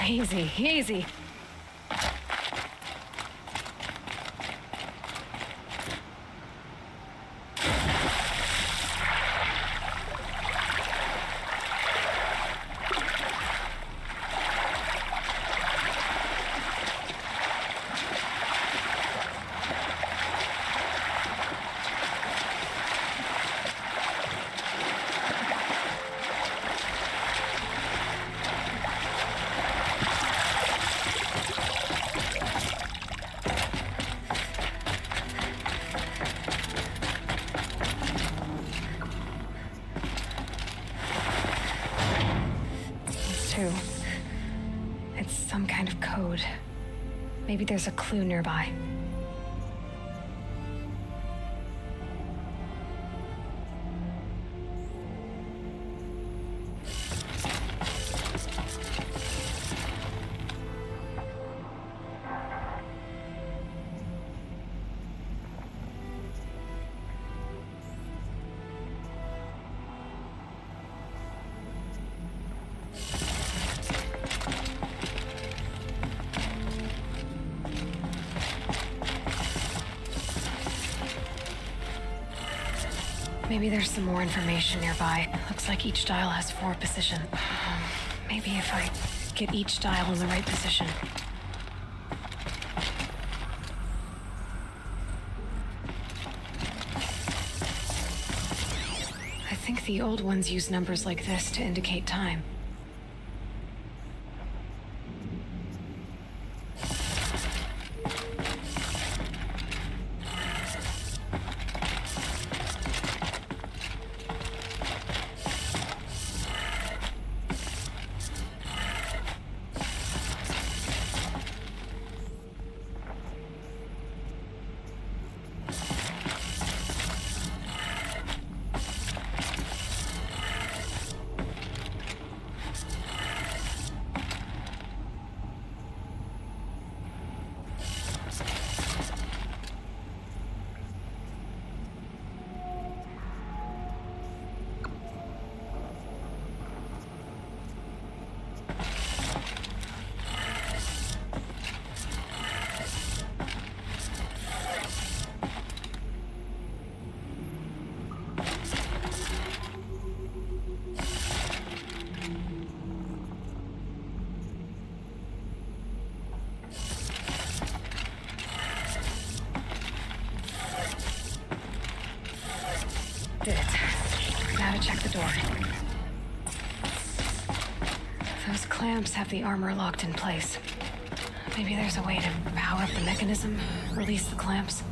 Easy, easy. It's some kind of code. Maybe there's a clue nearby. Maybe there's some more information nearby. Looks like each dial has 4 positions. Maybe if I get each dial in the right position. I think the old ones use numbers like this to indicate time. Did it. Now to check the door. Those clamps have the armor locked in place. Maybe there's a way to power up the mechanism, release the clamps.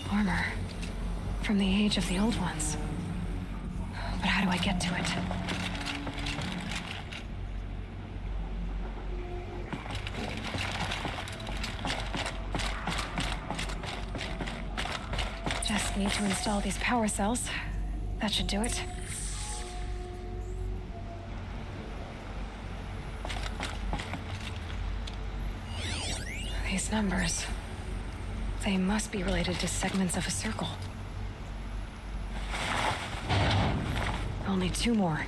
Armor from the age of the old ones. But how do I get to it? Just need to install these power cells. That should do it. These numbers. They must be related to segments of a circle. Only 2 more.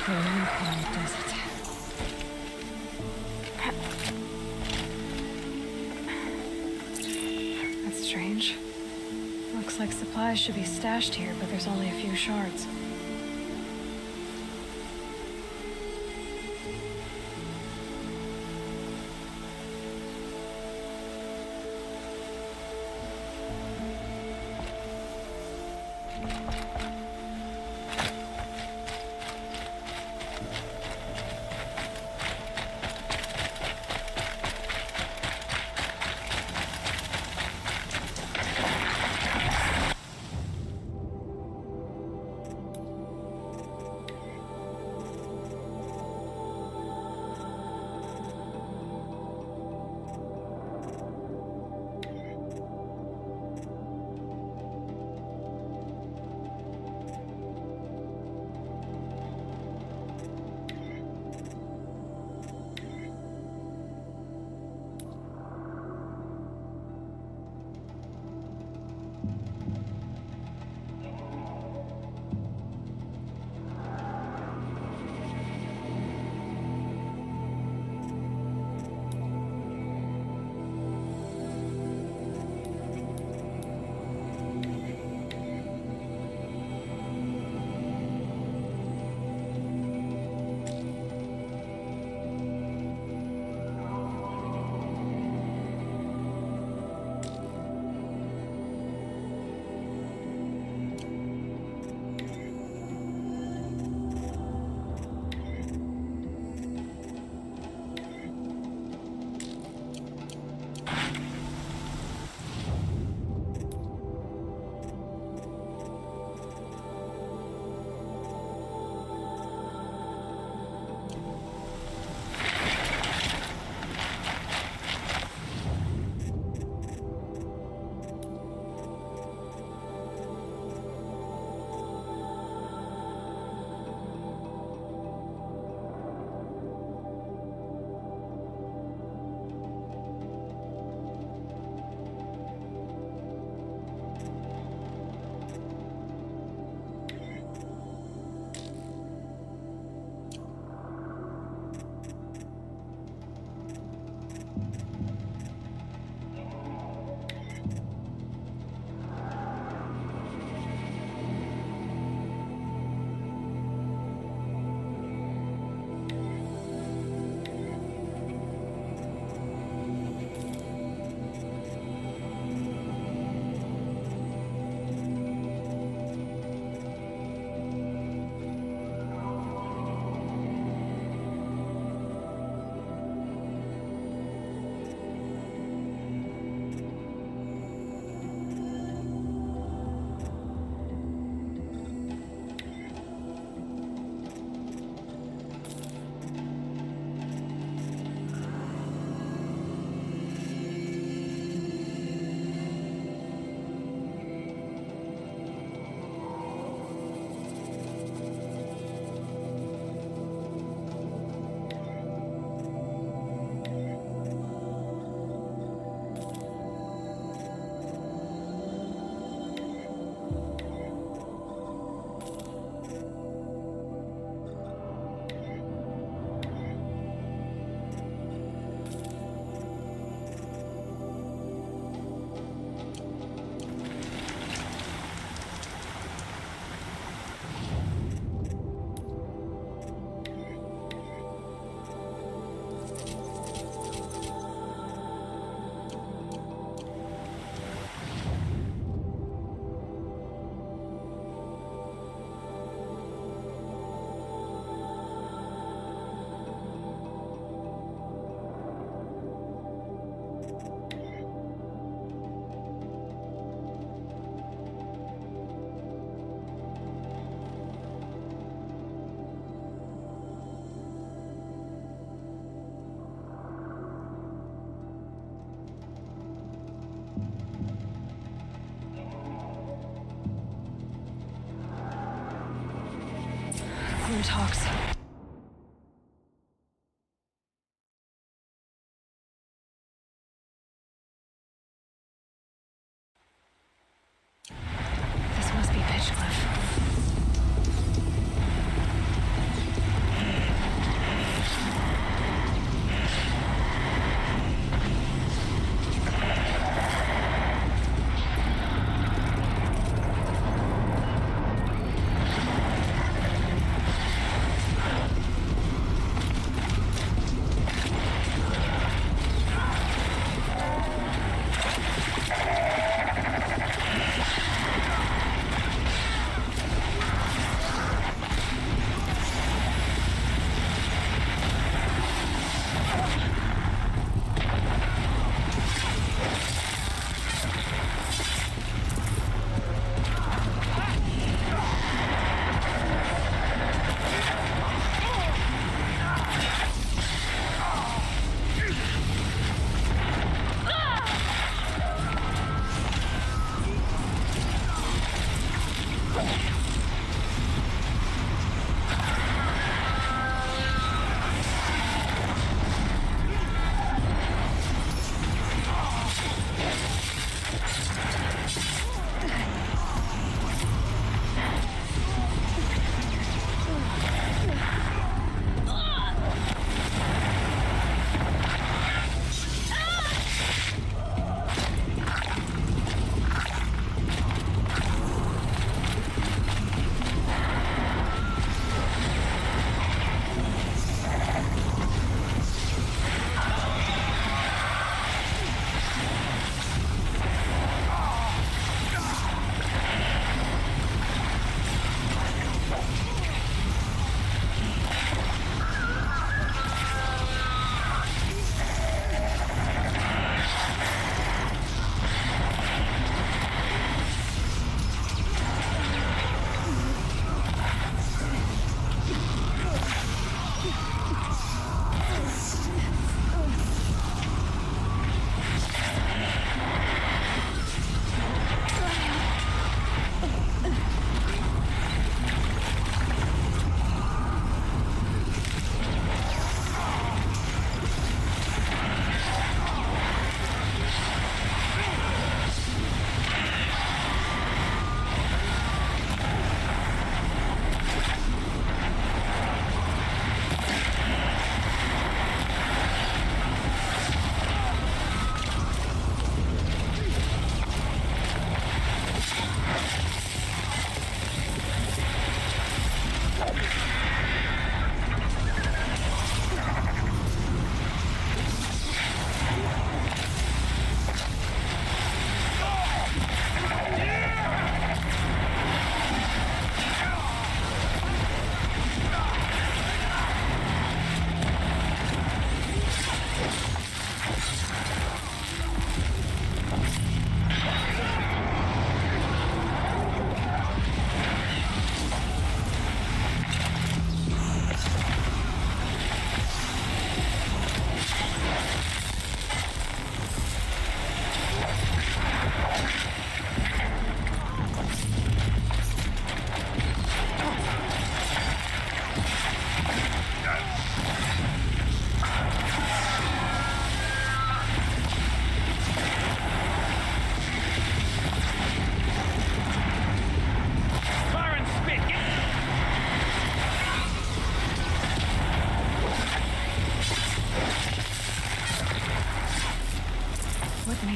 Does it? That's strange. Looks like supplies should be stashed here, but there's only a few shards. resume talks. This must be Pitchcliff.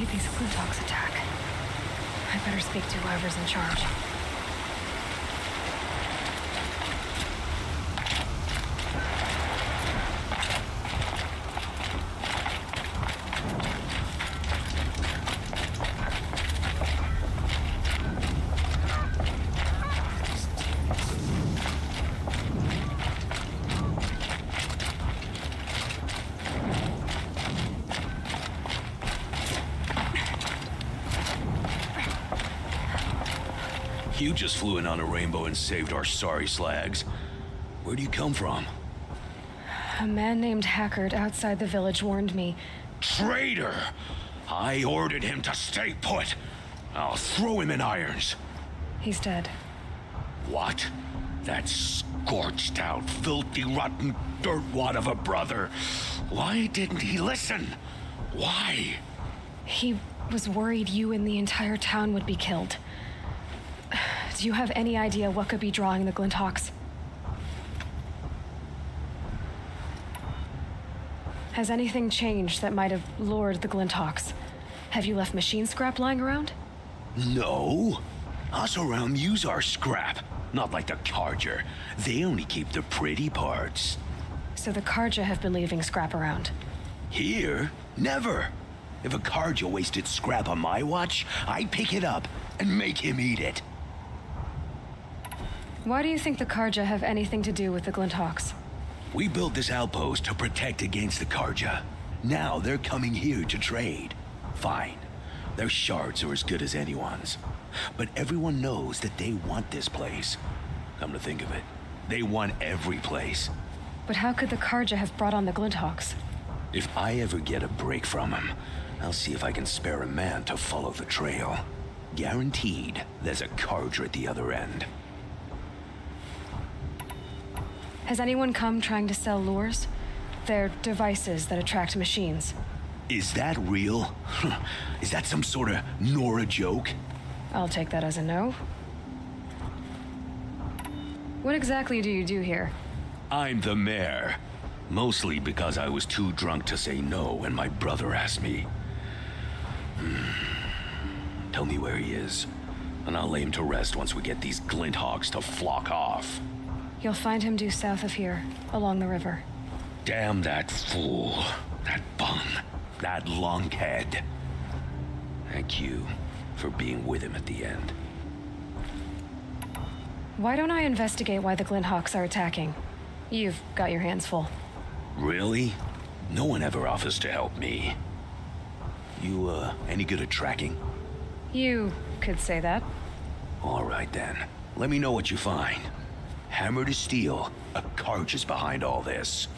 made these Plutox attack. I better speak to whoever's in charge. You just flew in on a rainbow and saved our sorry slags. Where do you come from? A man named Hackard outside the village warned me. Traitor! I ordered him to stay put. I'll throw him in irons. He's dead. What? That scorched out, filthy, rotten dirtwad of a brother. Why didn't he listen? Why? He was worried you and the entire town would be killed. Do you have any idea what could be drawing the Glinthawks? Has anything changed that might have lured the Glinthawks? Have you left machine scrap lying around? No. Us around use our scrap. Not like the Carja. They only keep the pretty parts. So the Carja have been leaving scrap around. Here? Never. If a Carja wasted scrap on my watch, I'd pick it up and make him eat it. Why do you think the Carja have anything to do with the Glinthawks? We built this outpost to protect against the Carja. Now they're coming here to trade. Fine. Their shards are as good as anyone's. But everyone knows that they want this place. Come to think of it, they want every place. But how could the Carja have brought on the Glinthawks? If I ever get a break from them, I'll see if I can spare a man to follow the trail. Guaranteed, there's a Carja at the other end. Has anyone come trying to sell lures? They're devices that attract machines. Is that real? Is that some sort of Nora joke? I'll take that as a no. What exactly do you do here? I'm the mayor. Mostly because I was too drunk to say no when my brother asked me. Tell me where he is, and I'll lay him to rest once we get these Glinthawks to flock off. You'll find him due south of here, along the river. Damn that fool. That bum. That lunkhead. Thank you for being with him at the end. Why don't I investigate why the Glinthawks are attacking? You've got your hands full. Really? No one ever offers to help me. You, any good at tracking? You could say that. All right then. Let me know what you find. Hammer to steel, a Carja is behind all this.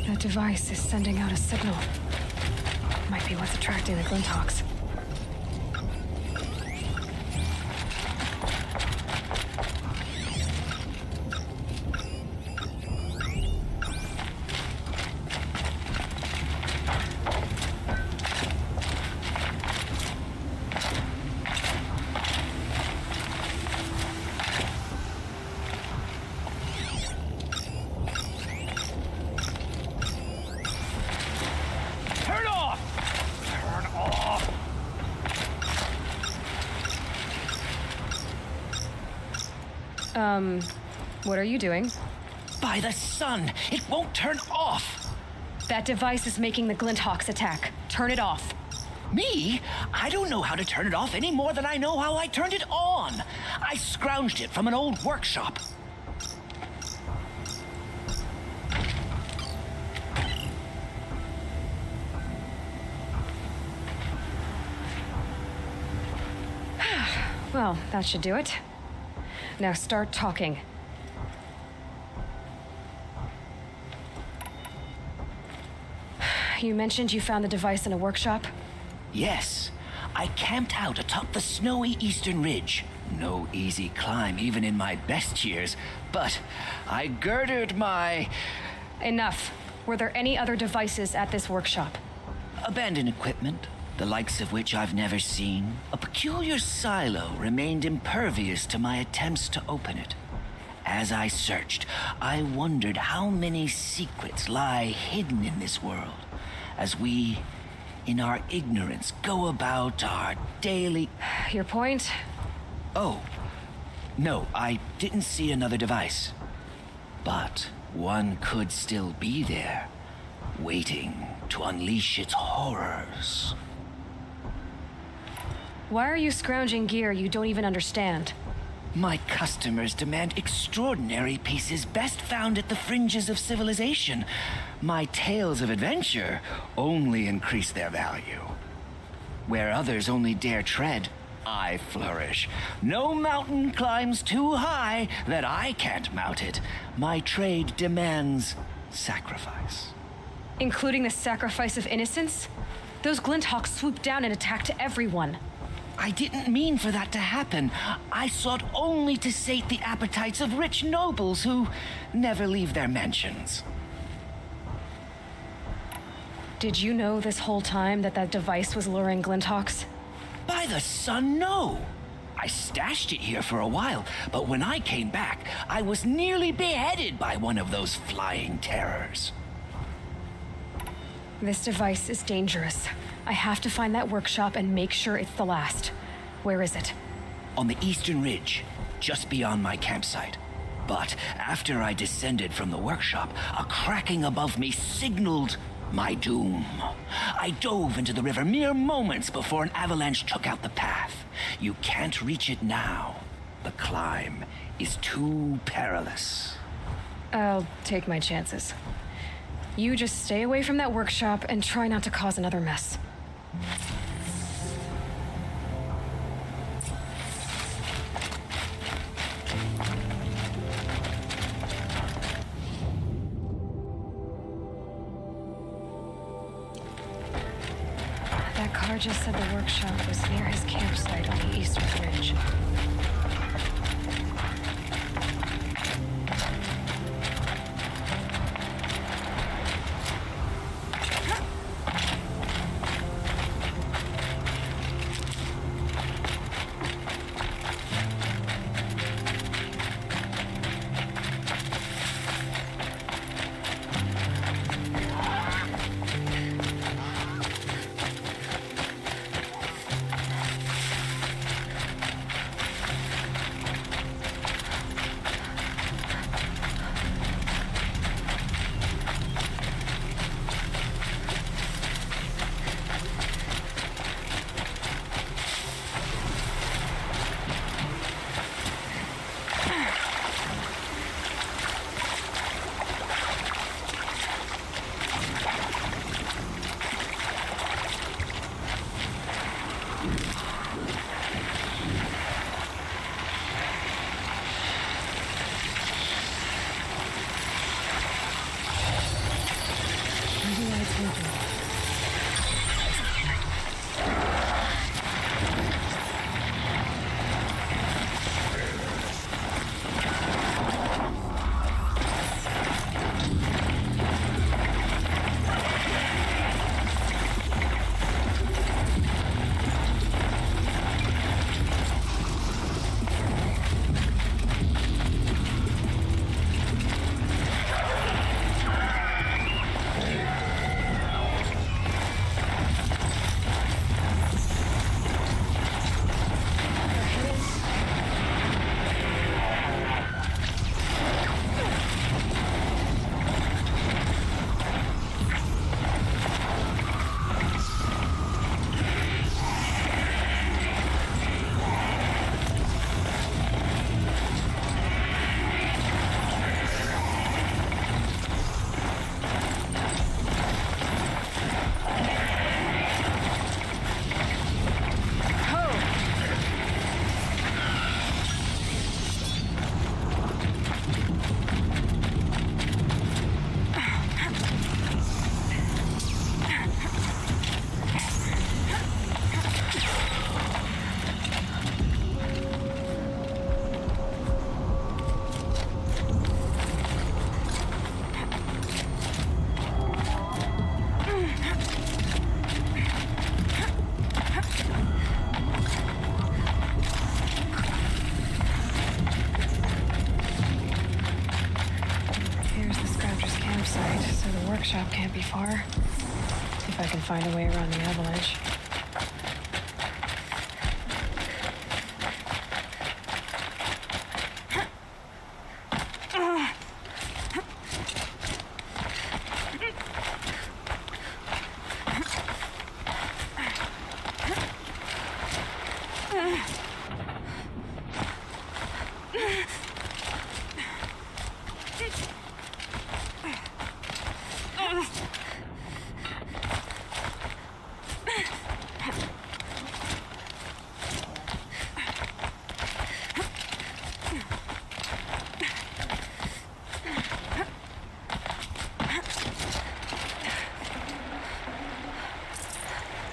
That device is sending out a signal. Might be what's attracting the Glinthawks. What are you doing? By the sun, it won't turn off. That device is making the Glinthawks attack. Turn it off. Me? I don't know how to turn it off any more than I know how I turned it on. I scrounged it from an old workshop. Well, that should do it. Now start talking. You mentioned you found the device in a workshop? Yes, I camped out atop the snowy eastern ridge. No easy climb even in my best years, but I girded my... Enough. Were there any other devices at this workshop? abandoned equipment, the likes of which I've never seen. A peculiar silo remained impervious to my attempts to open it. As I searched, I wondered how many secrets lie hidden in this world as we, in our ignorance, go about our daily... Your point? Oh, no, I didn't see another device. But one could still be there, waiting to unleash its horrors. Why are you scrounging gear you don't even understand? My customers demand extraordinary pieces best found at the fringes of civilization. My tales of adventure only increase their value. Where others only dare tread, I flourish. No mountain climbs too high that I can't mount it. My trade demands sacrifice. Including the sacrifice of innocence? Those Glinthawks swooped down and attacked everyone. I didn't mean for that to happen. I sought only to sate the appetites of rich nobles who never leave their mansions. Did you know this whole time that device was luring Glinthawks? By the sun, no! I stashed it here for a while, but when I came back, I was nearly beheaded by one of those flying terrors. This device is dangerous. I have to find that workshop and make sure it's the last. Where is it? On the eastern ridge, just beyond my campsite. But after I descended from the workshop, a cracking above me signaled my doom. I dove into the river mere moments before an avalanche took out the path. You can't reach it now. The climb is too perilous. I'll take my chances. You just stay away from that workshop and try not to cause another mess. That car just said the workshop was near his campsite on the eastern ridge. site, so the workshop can't be far. If I can find a way around the avalanche.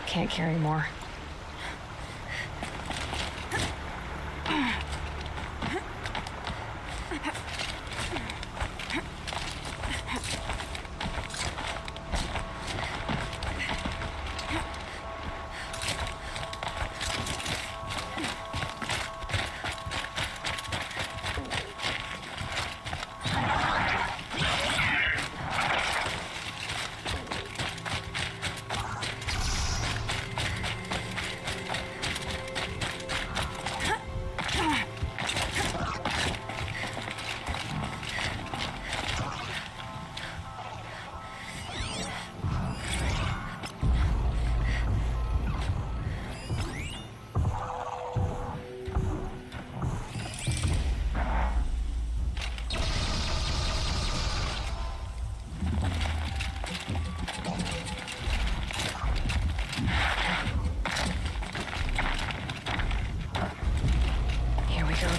Can't carry more.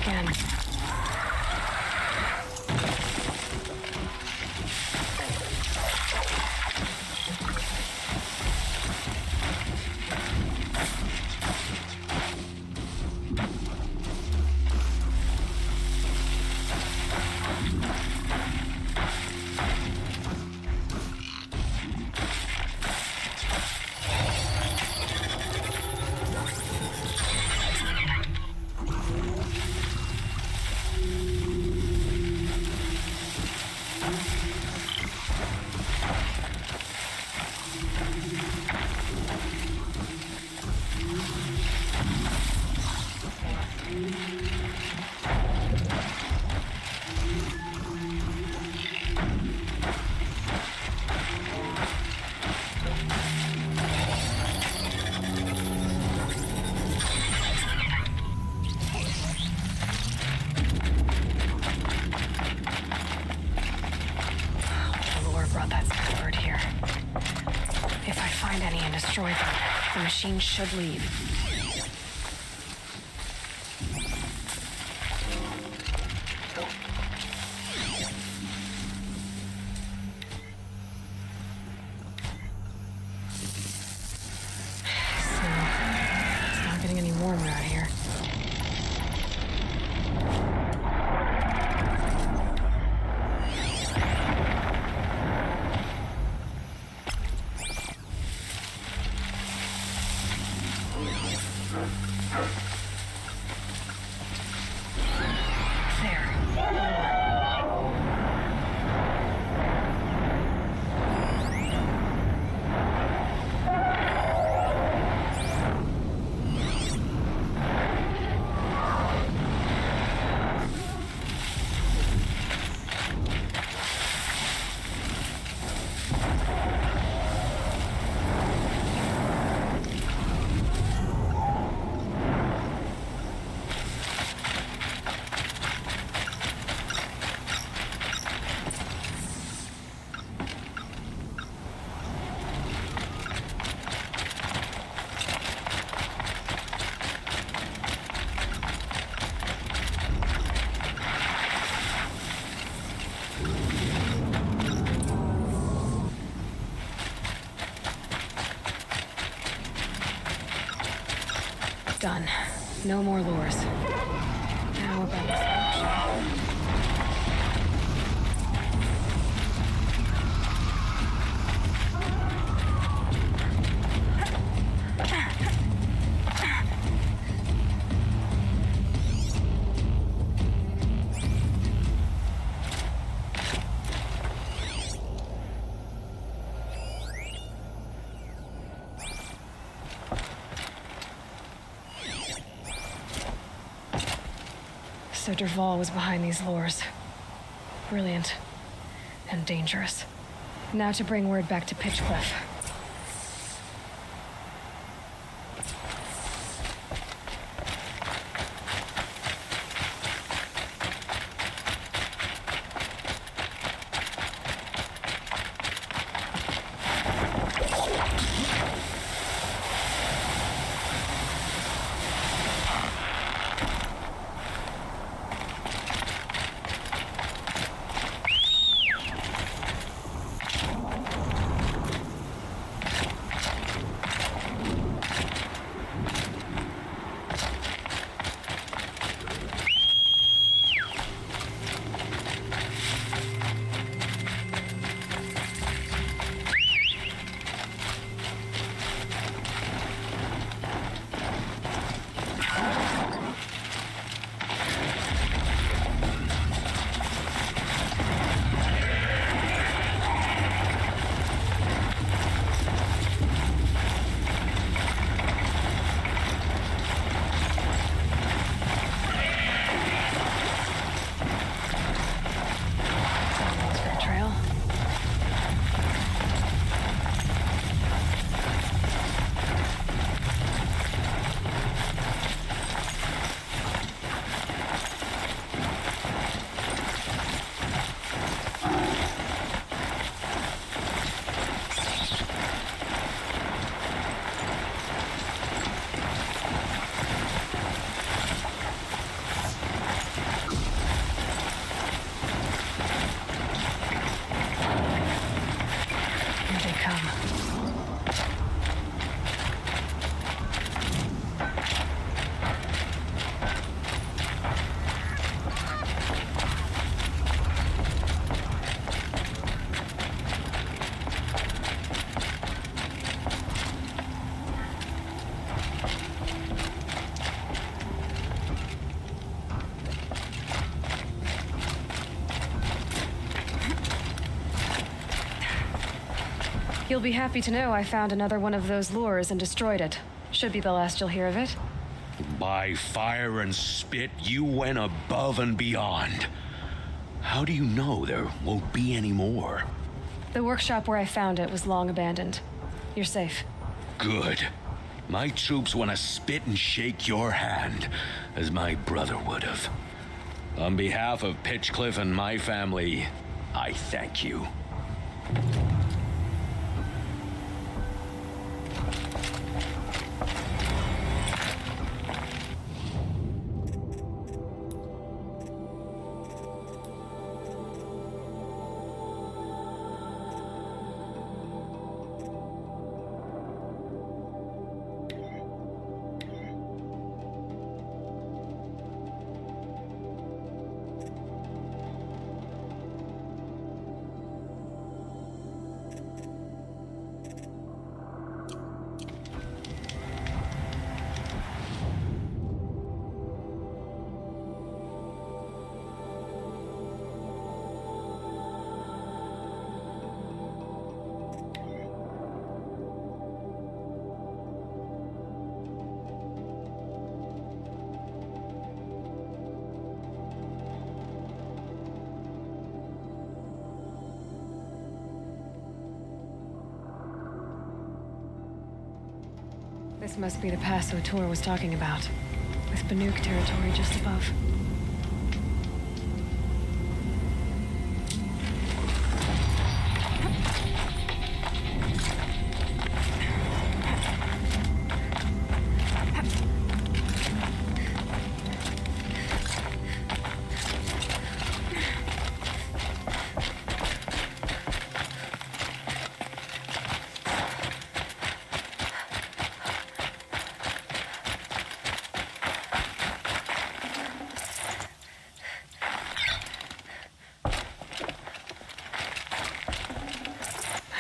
Again. Destroy them. The machine should leave. So, it's not getting any warmer out here. Done. No more lures. Now about this workshop. So Dervahl was behind these lures. Brilliant. And dangerous. Now to bring word back to Pitchcliff. You'll be happy to know I found another one of those lures and destroyed it. Should be the last you'll hear of it. By fire and spit, you went above and beyond. How do you know there won't be any more? The workshop where I found it was long abandoned. You're safe. Good. My troops want to spit and shake your hand, as my brother would have. On behalf of Pitchcliff and my family, I thank you. This must be the pass O'Toole was talking about, with Banuk territory just above.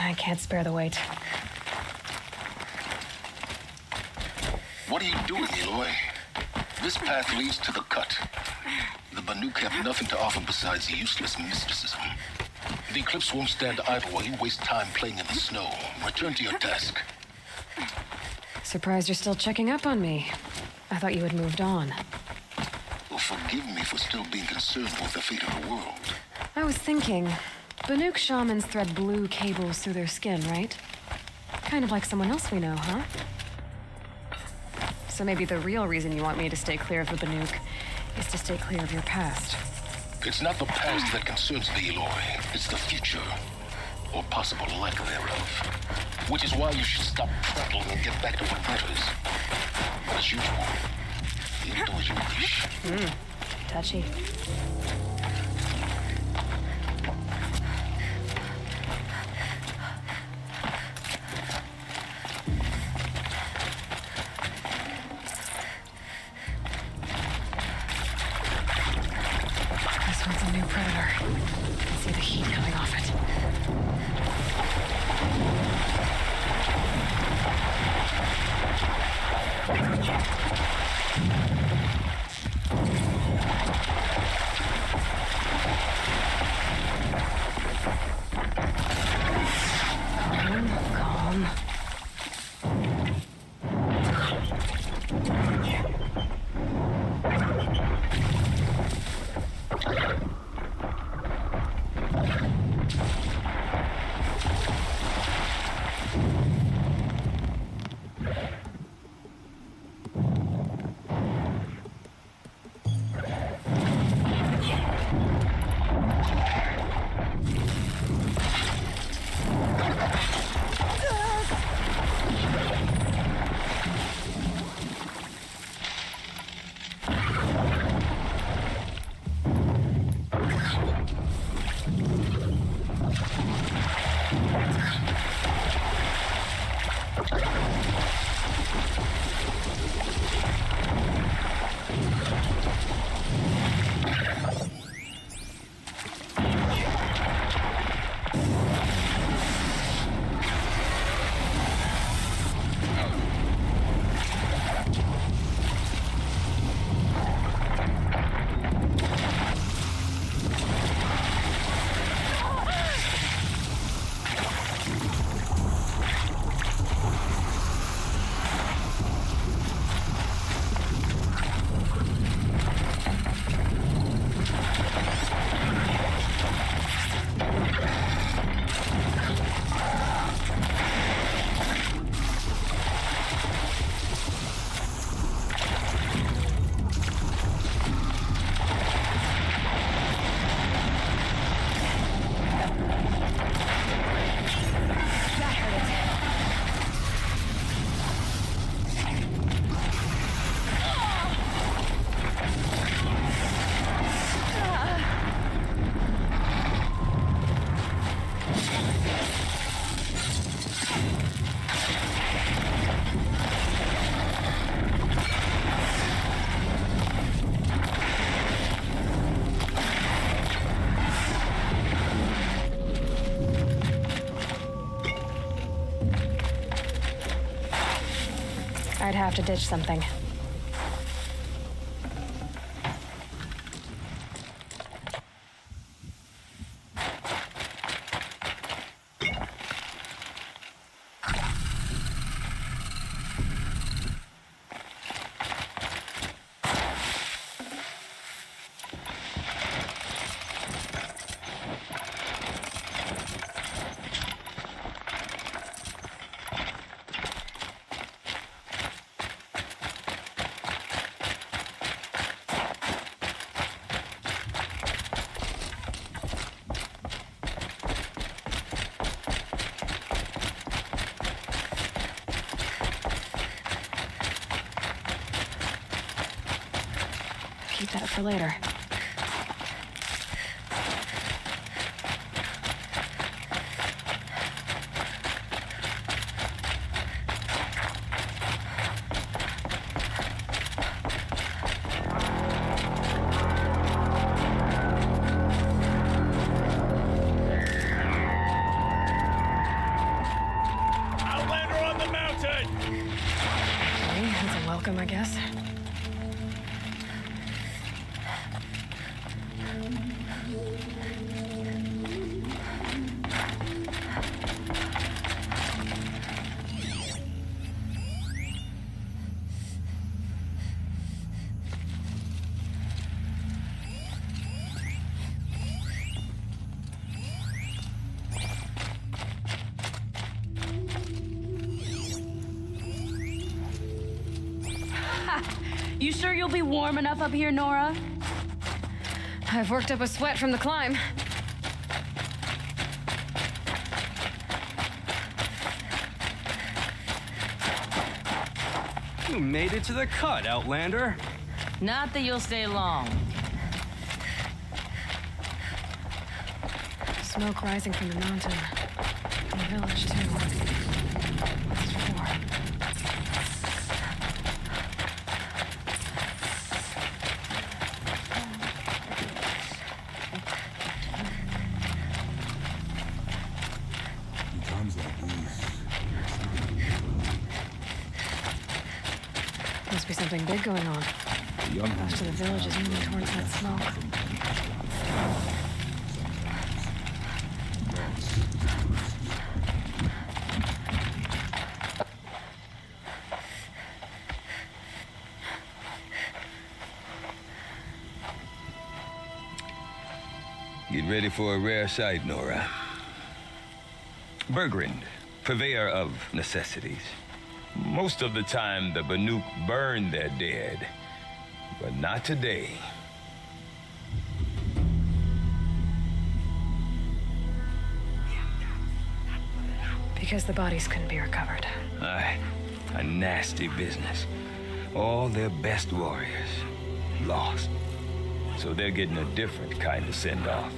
I can't spare the weight. What are you doing, Aloy? This path leads to the cut. The Banuk have nothing to offer besides useless mysticism. The Eclipse won't stand idle while you waste time playing in the snow. Return to your task. Surprised you're still checking up on me. I thought you had moved on. We'll forgive me for still being concerned with the fate of the world. I was thinking, Banuk shamans thread blue cables through their skin, right? Kind of like someone else we know, huh? So maybe the real reason you want me to stay clear of the Banuk is to stay clear of your past. It's not the past that concerns me, Aloy. It's the future, or possible lack thereof. Which is why you should stop prattling and get back to what matters. As usual, you do as you wish. Touchy. This one's a new predator. I can see the heat coming off it. Calm. I'd have to ditch something. Keep that for later. Outlander on the mountain! Okay, that's a welcome, I guess. You sure you'll be warm enough up here, Nora? I've worked up a sweat from the climb. You made it to the cut, Outlander. Not that you'll stay long. Smoke rising from the mountain. And the village, too. That's 4. Must be something big going on. Most of the village is moving towards that smoke. Get ready for a rare sight, Nora. Bergrand, purveyor of necessities. Most of the time, the Banuk burn their dead, but not today. Because the bodies couldn't be recovered. Aye, a nasty business. All their best warriors lost. So they're getting a different kind of send-off.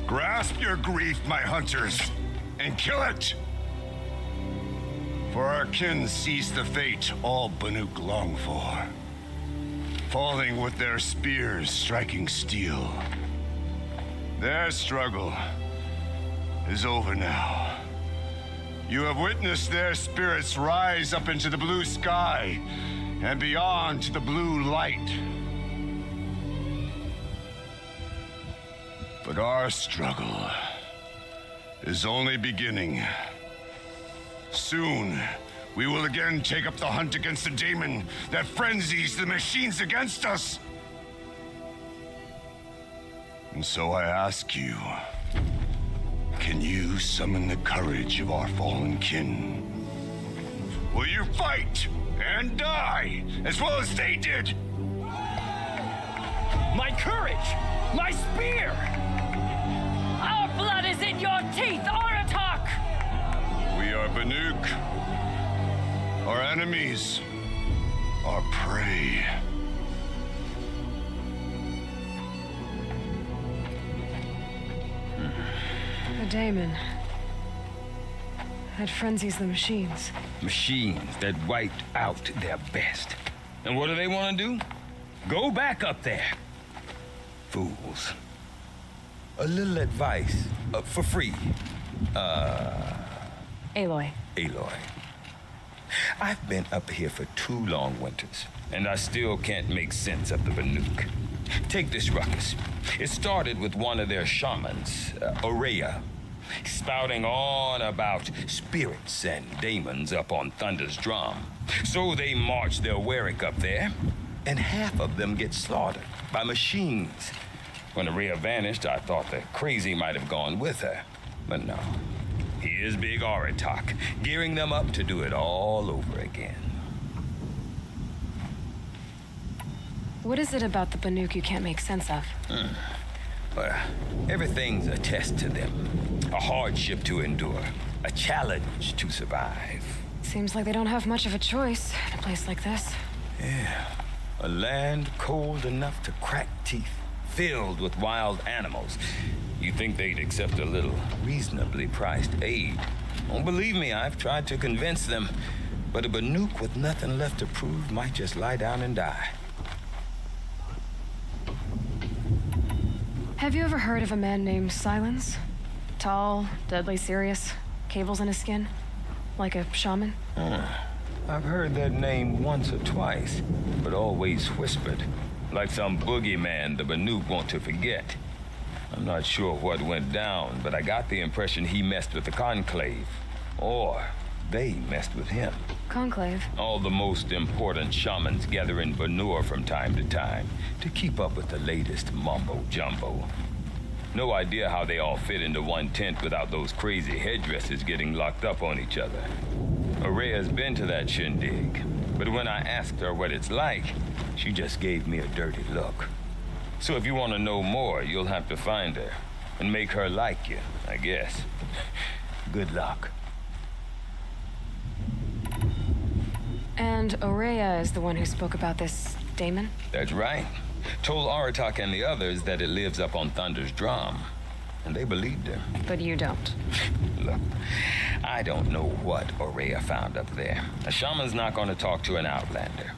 Grasp your grief, my hunters, and kill it! For our kin sees the fate all Banuk long for, falling with their spears striking steel. Their struggle is over now. You have witnessed their spirits rise up into the blue sky and beyond to the blue light. But our struggle is only beginning. Soon, we will again take up the hunt against the demon that frenzies the machines against us. And so I ask you, can you summon the courage of our fallen kin? Will you fight and die as well as they did? My courage! My spear! Our blood is in your teeth, Aratak! We are Banuk. Our enemies are prey. A daemon that frenzies the machines. Machines that wiped out their best. And what do they want to do? Go back up there. Fools. A little advice, for free. Aloy. Aloy. I've been up here for 2 long winters, and I still can't make sense of the Banuk. Take this ruckus. It started with one of their shamans, Aurea, spouting on about spirits and daemons up on Thunder's drum. So they march their Warwick up there, and half of them get slaughtered by machines. When Aurea vanished, I thought the crazy might have gone with her. But no, here's Big Aratak, gearing them up to do it all over again. What is it about the Banuk you can't make sense of? Well, everything's a test to them. A hardship to endure. A challenge to survive. Seems like they don't have much of a choice in a place like this. Yeah. A land cold enough to crack teeth, filled with wild animals. You think they'd accept a little reasonably priced aid. Oh, believe me, I've tried to convince them. But a Banuk with nothing left to prove might just lie down and die. Have you ever heard of a man named Silence? Tall, deadly serious, cables in his skin? Like a shaman? I've heard that name once or twice, but always whispered. Like some boogeyman the Banuk want to forget. I'm not sure what went down, but I got the impression he messed with the Conclave. Or they messed with him. Conclave? All the most important shamans gather in Banur from time to time to keep up with the latest mumbo-jumbo. No idea how they all fit into one tent without those crazy headdresses getting locked up on each other. Araya's been to that shindig, but when I asked her what it's like, she just gave me a dirty look. So if you want to know more, you'll have to find her and make her like you, I guess. Good luck. And Araya is the one who spoke about this daemon? That's right. Told Aratak and the others that it lives up on Thunder's drum. And they believed her. But you don't. Look, I don't know what Araya found up there. A shaman's not going to talk to an outlander.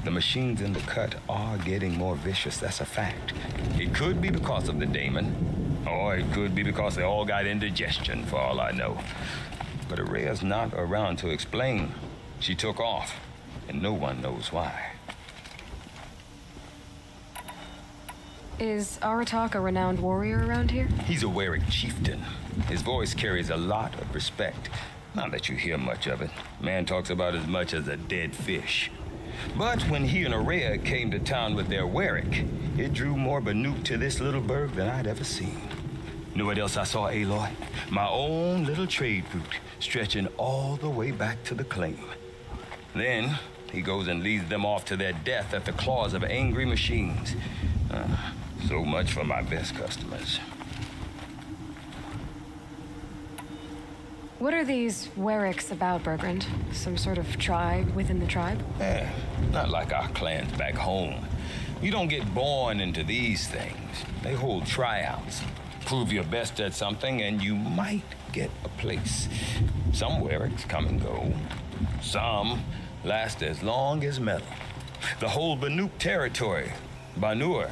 The machines in the cut are getting more vicious, that's a fact. It could be because of the daemon, or it could be because they all got indigestion, for all I know. But Araya's not around to explain. She took off, and no one knows why. Is Aratak a renowned warrior around here? He's a Warwick chieftain. His voice carries a lot of respect. Not that you hear much of it. Man talks about as much as a dead fish. But when he and Araya came to town with their Warwick, it drew more Banuk to this little burg than I'd ever seen. Know what else I saw, Aloy? My own little trade route, stretching all the way back to the claim. Then, he goes and leads them off to their death at the claws of angry machines. So much for my best customers. What are these Wericks about, Bergrand? Some sort of tribe within the tribe? Not like our clans back home. You don't get born into these things. They hold tryouts. Prove your best at something and you might get a place. Some Wericks come and go. Some last as long as metal. The whole Banuk territory, Banur,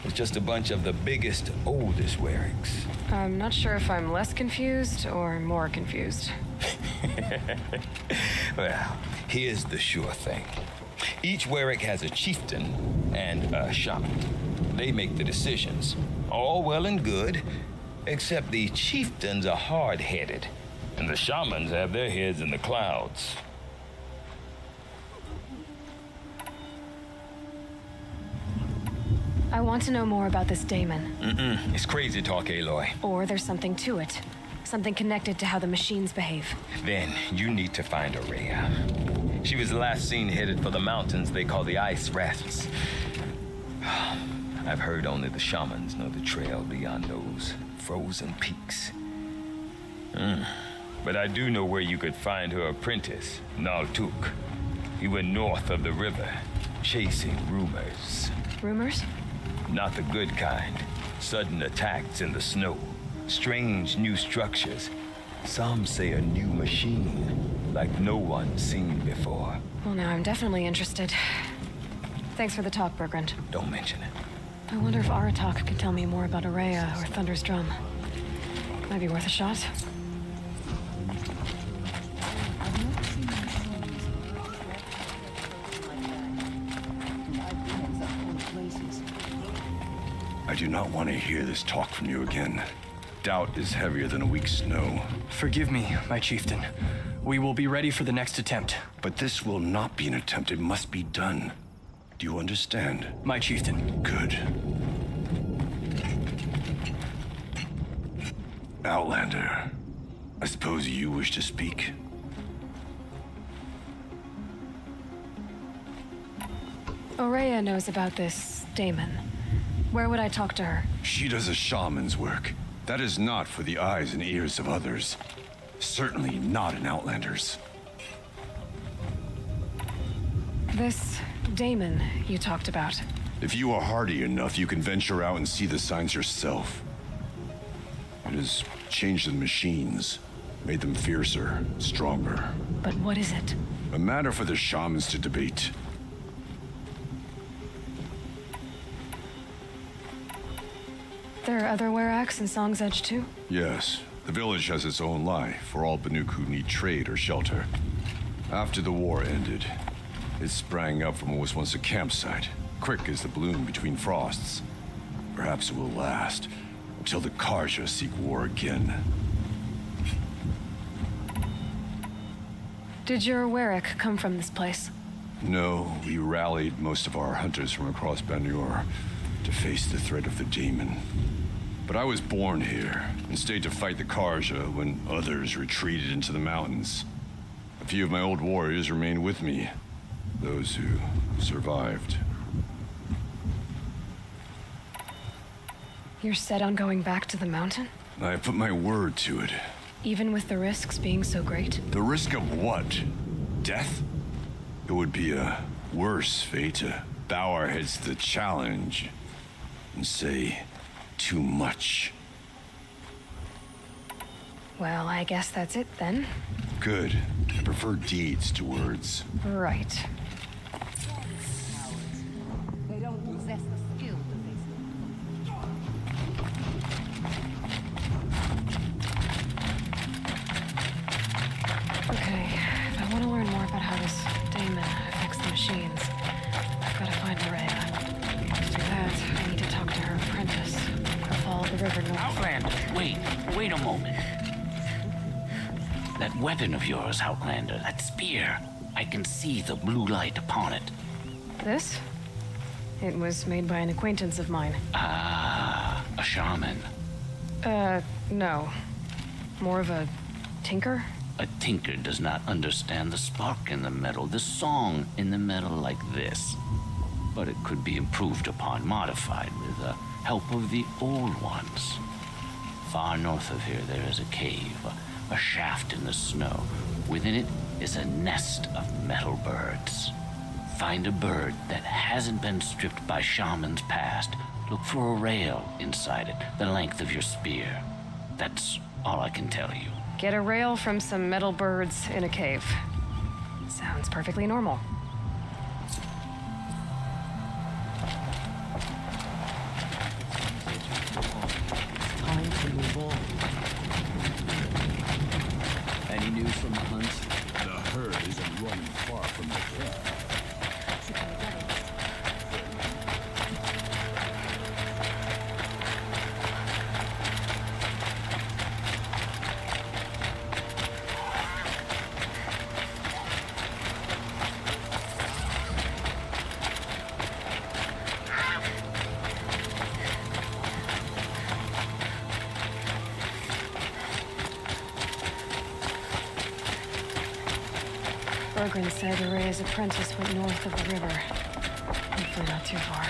is just a bunch of the biggest, oldest Wericks. I'm not sure if I'm less confused or more confused. Well, here's the sure thing. Each Warwick has a chieftain and a shaman. They make the decisions. All well and good, except the chieftains are hard-headed, and the shamans have their heads in the clouds. I want to know more about this daemon. It's crazy talk, Aloy. Or there's something to it. Something connected to how the machines behave. Then you need to find Araya. She was last seen headed for the mountains they call the Ice Rasps. I've heard only the shamans know the trail beyond those frozen peaks. But I do know where you could find her apprentice, Naltuk. He went north of the river, chasing rumors. Rumors? Not the good kind. Sudden attacks in the snow. Strange new structures. Some say a new machine, like no one's seen before. Well, now I'm definitely interested. Thanks for the talk, Bergrand. Don't mention it. I wonder if Aratak could tell me more about Araya or Thunder's Drum. Might be worth a shot. I do not want to hear this talk from you again. Doubt is heavier than a week's snow. Forgive me, my chieftain. We will be ready for the next attempt. But this will not be an attempt. It must be done. Do you understand? My chieftain. Good. Outlander, I suppose you wish to speak? Aurea knows about this Damon. Where would I talk to her? She does a shaman's work. That is not for the eyes and ears of others. Certainly not an Outlander's. This Damon you talked about. If you are hardy enough, you can venture out and see the signs yourself. It has changed the machines, made them fiercer, stronger. But what is it? A matter for the shamans to debate. There are other Weraks in Song's Edge too? Yes, the village has its own life for all Banuk who need trade or shelter. After the war ended, it sprang up from what was once a campsite, quick as the bloom between frosts. Perhaps it will last until the Karja seek war again. Did your Werak come from this place? No, we rallied most of our hunters from across Banur to face the threat of the demon. But I was born here and stayed to fight the Karja when others retreated into the mountains. A few of my old warriors remained with me, those who survived. You're set on going back to the mountain? I put my word to it. Even with the risks being so great? The risk of what? Death? It would be a worse fate to bow our heads to the challenge and say too much. Well, I guess that's it then. Good. I prefer deeds to words. Right. They don't possess the skill to face them. Okay, if I want to learn more about how this Damon affects the machines, I've got to find Aurea. To do that, I need to talk to her apprentice. I'll follow the river north. Outlander, wait a moment. That weapon of yours, Outlander, that spear, I can see the blue light upon it. This? It was made by an acquaintance of mine. Ah, a shaman. No. More of a tinker? A tinker does not understand the spark in the metal, the song in the metal like this. But it could be improved upon, modified with the help of the old ones. Far north of here, there is a cave, a shaft in the snow. Within it is a nest of metal birds. Find a bird that hasn't been stripped by shamans past. Look for a rail inside it, the length of your spear. That's all I can tell you. Get a rail from some metal birds in a cave. Sounds perfectly normal. Time to move on. Any news from the hunt? The herd isn't running far from the camp. Bergren said Aurea's apprentice went north of the river. Hopefully not too far.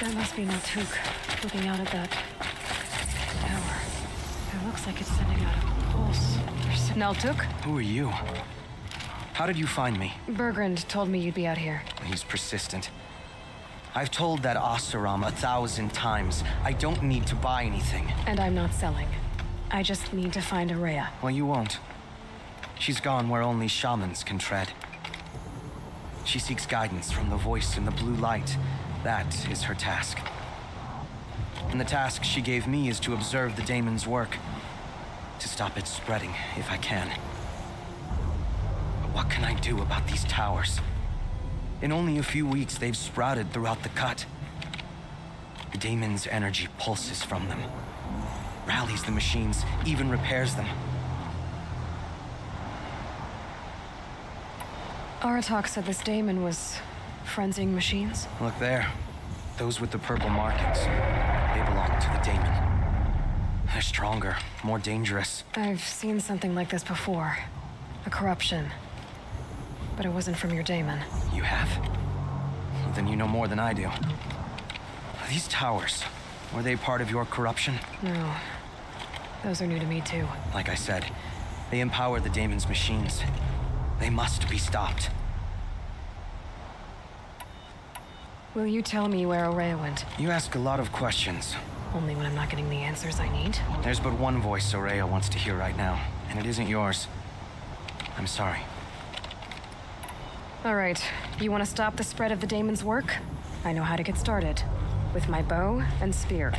There must be Naltuk looking out at that tower. It looks like it's sending out a pulse. Naltuk? Who are you? How did you find me? Bergrand told me you'd be out here. He's persistent. I've told that Oseram 1,000 times. I don't need to buy anything. And I'm not selling. I just need to find Aurea. Well, you won't. She's gone where only shamans can tread. She seeks guidance from the voice in the blue light. That is her task. And the task she gave me is to observe the daemon's work. To stop it spreading, if I can. But what can I do about these towers? In only a few weeks, they've sprouted throughout the cut. The daemon's energy pulses from them, rallies the machines, even repairs them. Aratok said this daemon was frenzying machines. Look there. Those with the purple markings. They belong to the daemon. They're stronger, more dangerous. I've seen something like this before. A corruption. But it wasn't from your daemon. You have? Well, then you know more than I do. These towers, were they part of your corruption? No. Those are new to me, too. Like I said, they empower the daemon's machines. They must be stopped. Will you tell me where Ourea went? You ask a lot of questions. Only when I'm not getting the answers I need? There's but one voice Ourea wants to hear right now, and it isn't yours. I'm sorry. All right. You want to stop the spread of the daemon's work? I know how to get started. With my bow and spear.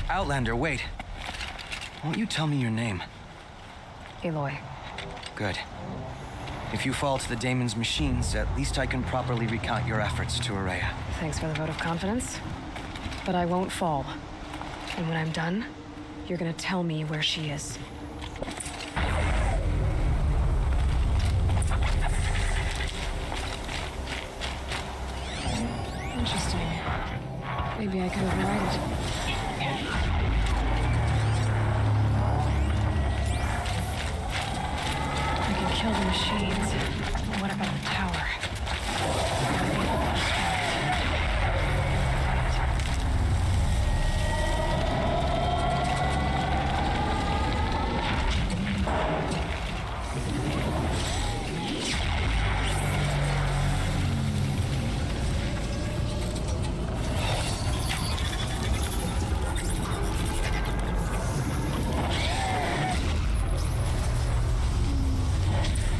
Outlander, wait. Won't you tell me your name? Aloy. Good. If you fall to the daemon's machines, at least I can properly recount your efforts to Ourea. Thanks for the vote of confidence. But I won't fall. And when I'm done, you're gonna tell me where she is. Interesting. Maybe I could override it. I can kill the machines. What about the tower?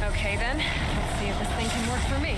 Okay then, let's see if this thing can work for me.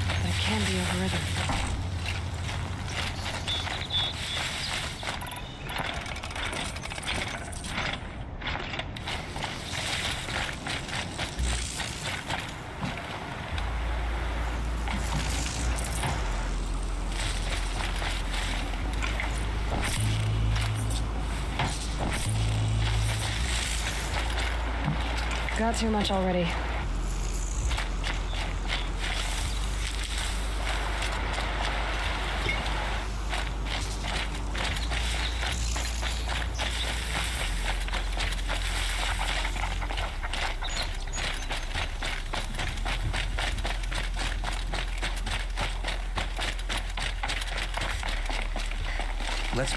But it can be overridden. Got too much already. Let's...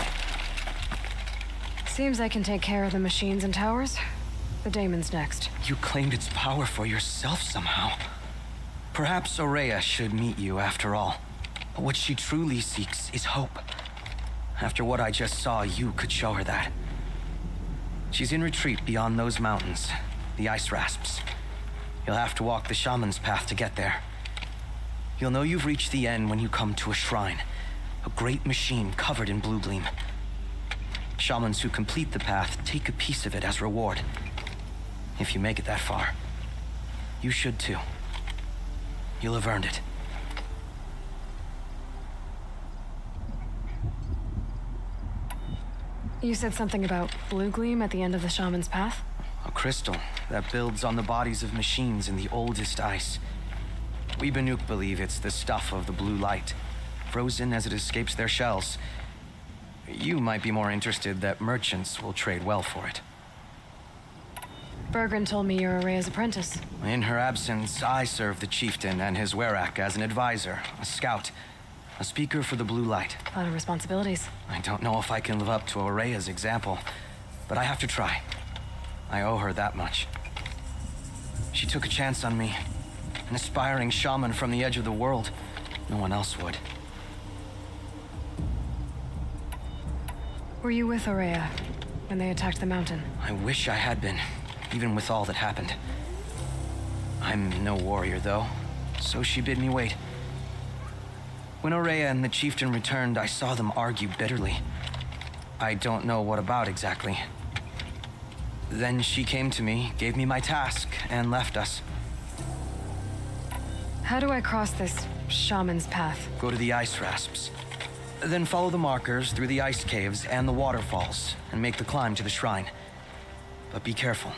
Seems I can take care of the machines and towers. The daemon's next. You claimed its power for yourself somehow. Perhaps Aurea should meet you after all. What she truly seeks is hope. After what I just saw, you could show her that. She's in retreat beyond those mountains, the ice rasps. You'll have to walk the shaman's path to get there. You'll know you've reached the end when you come to a shrine, a great machine covered in blue gleam. Shamans who complete the path take a piece of it as reward. If you make it that far, you should too. You'll have earned it. You said something about blue gleam at the end of the shaman's path? A crystal that builds on the bodies of machines in the oldest ice. We Banuk believe it's the stuff of the blue light, frozen as it escapes their shells. You might be more interested that merchants will trade well for it. Bergren told me you're Aurea's apprentice. In her absence, I serve the chieftain and his werak as an advisor, a scout, a speaker for the blue light. A lot of responsibilities. I don't know if I can live up to Aurea's example, but I have to try. I owe her that much. She took a chance on me, an aspiring shaman from the edge of the world. No one else would. Were you with Aurea when they attacked the mountain? I wish I had been, even with all that happened. I'm no warrior, though, so she bid me wait. When Aurea and the chieftain returned, I saw them argue bitterly. I don't know what about exactly. Then she came to me, gave me my task, and left us. How do I cross this shaman's path? Go to the ice rasps. Then follow the markers through the ice caves and the waterfalls, and make the climb to the shrine. But be careful.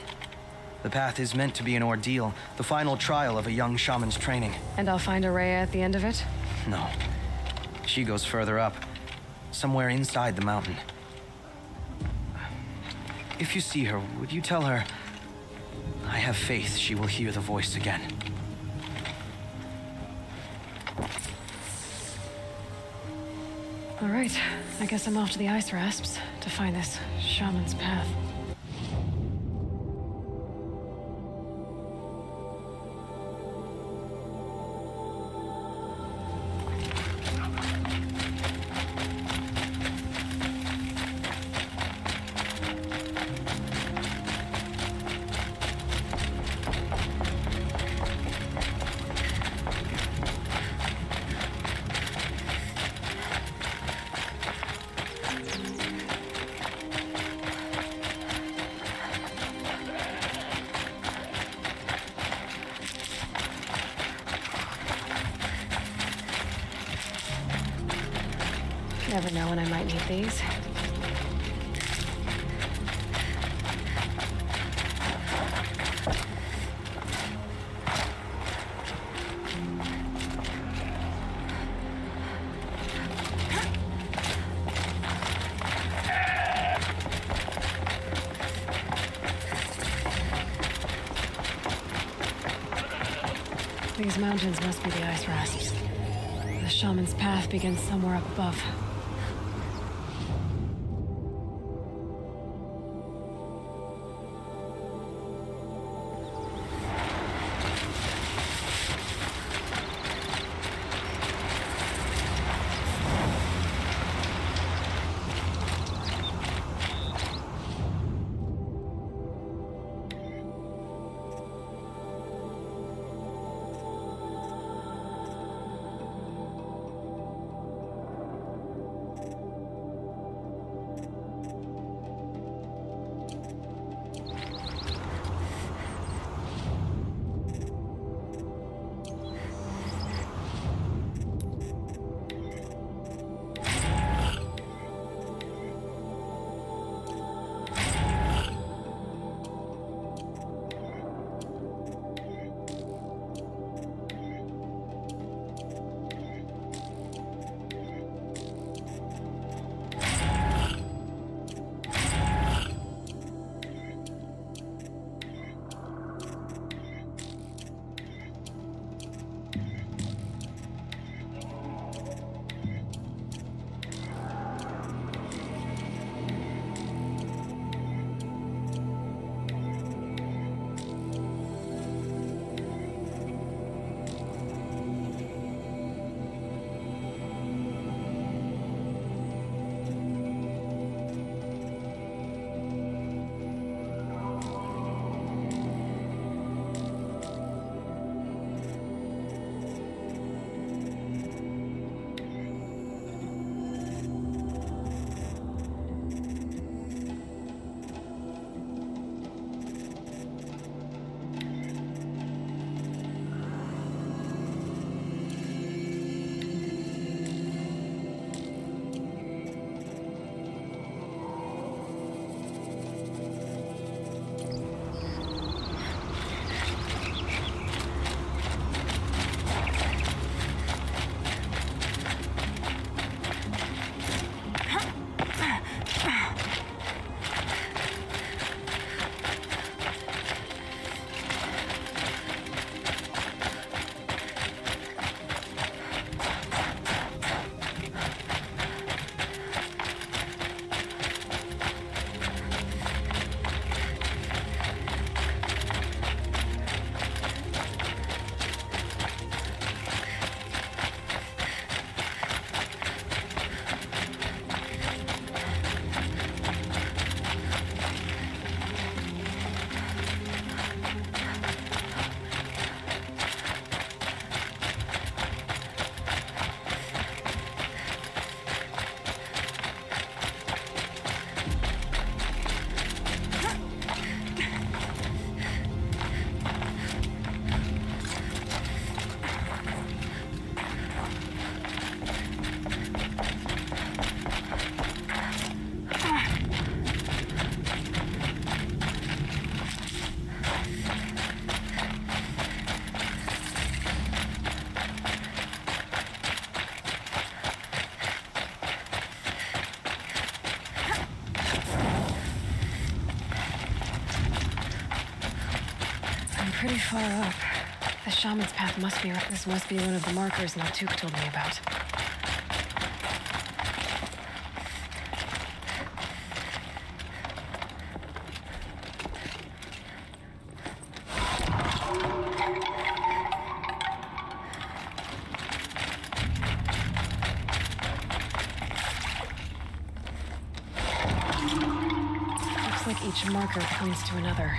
The path is meant to be an ordeal, the final trial of a young shaman's training. And I'll find Aurea at the end of it? No. She goes further up, somewhere inside the mountain. If you see her, would you tell her, I have faith she will hear the voice again. All right, I guess I'm off to the ice rasps to find this shaman's path. Never know when I might need these. These mountains must be the ice rasps. The shaman's path begins somewhere up above. pretty far up. The shaman's path must be right. This must be one of the markers Natuk told me about. Looks like each marker points to another,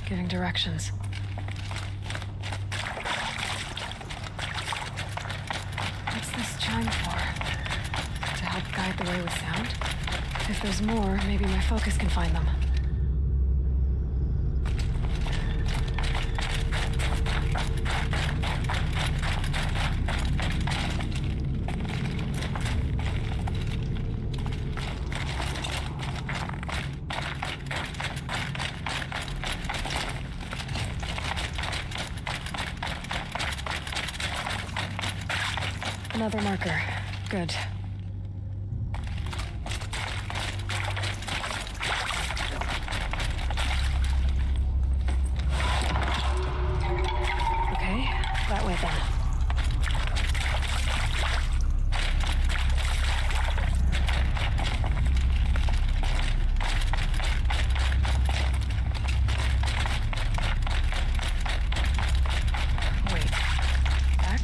giving directions. What's this chime for? To help guide the way with sound? If there's more, maybe my focus can find them. Another marker. Good. Okay, that way then. Wait. Back?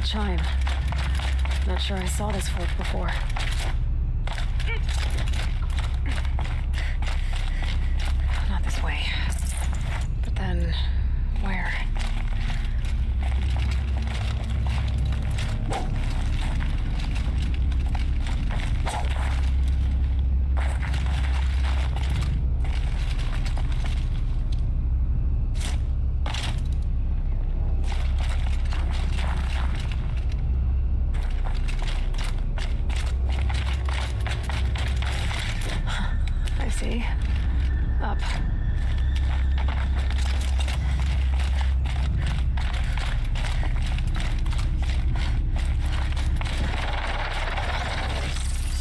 Chime. Not sure I saw this fork before. Not this way. But then, where? See? Up.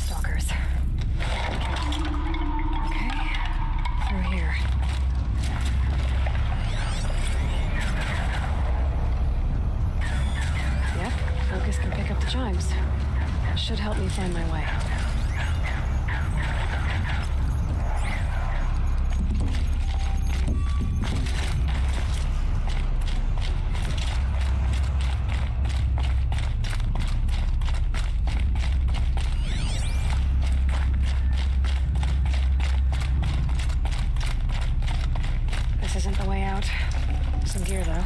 Stalkers. Okay. Through here. Yep, focus can pick up the chimes. Should help me find my way. Isn't the way out. Some gear, though.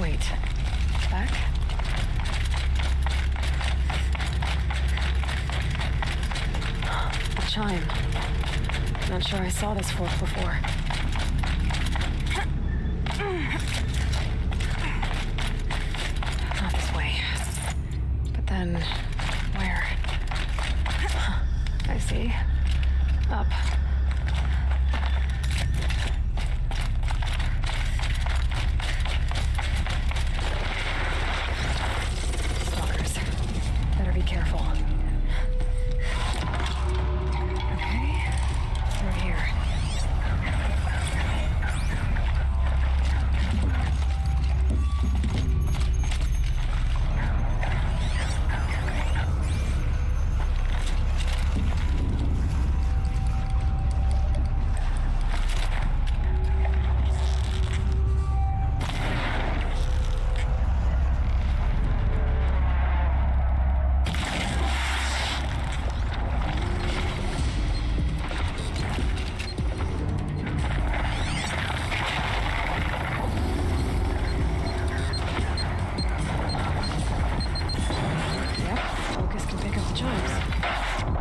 Wait. Back? The chime. Not sure I saw this fork before. Not this way. But then, where? I see. Up. Stalkers. Better be careful. Okay. Through here.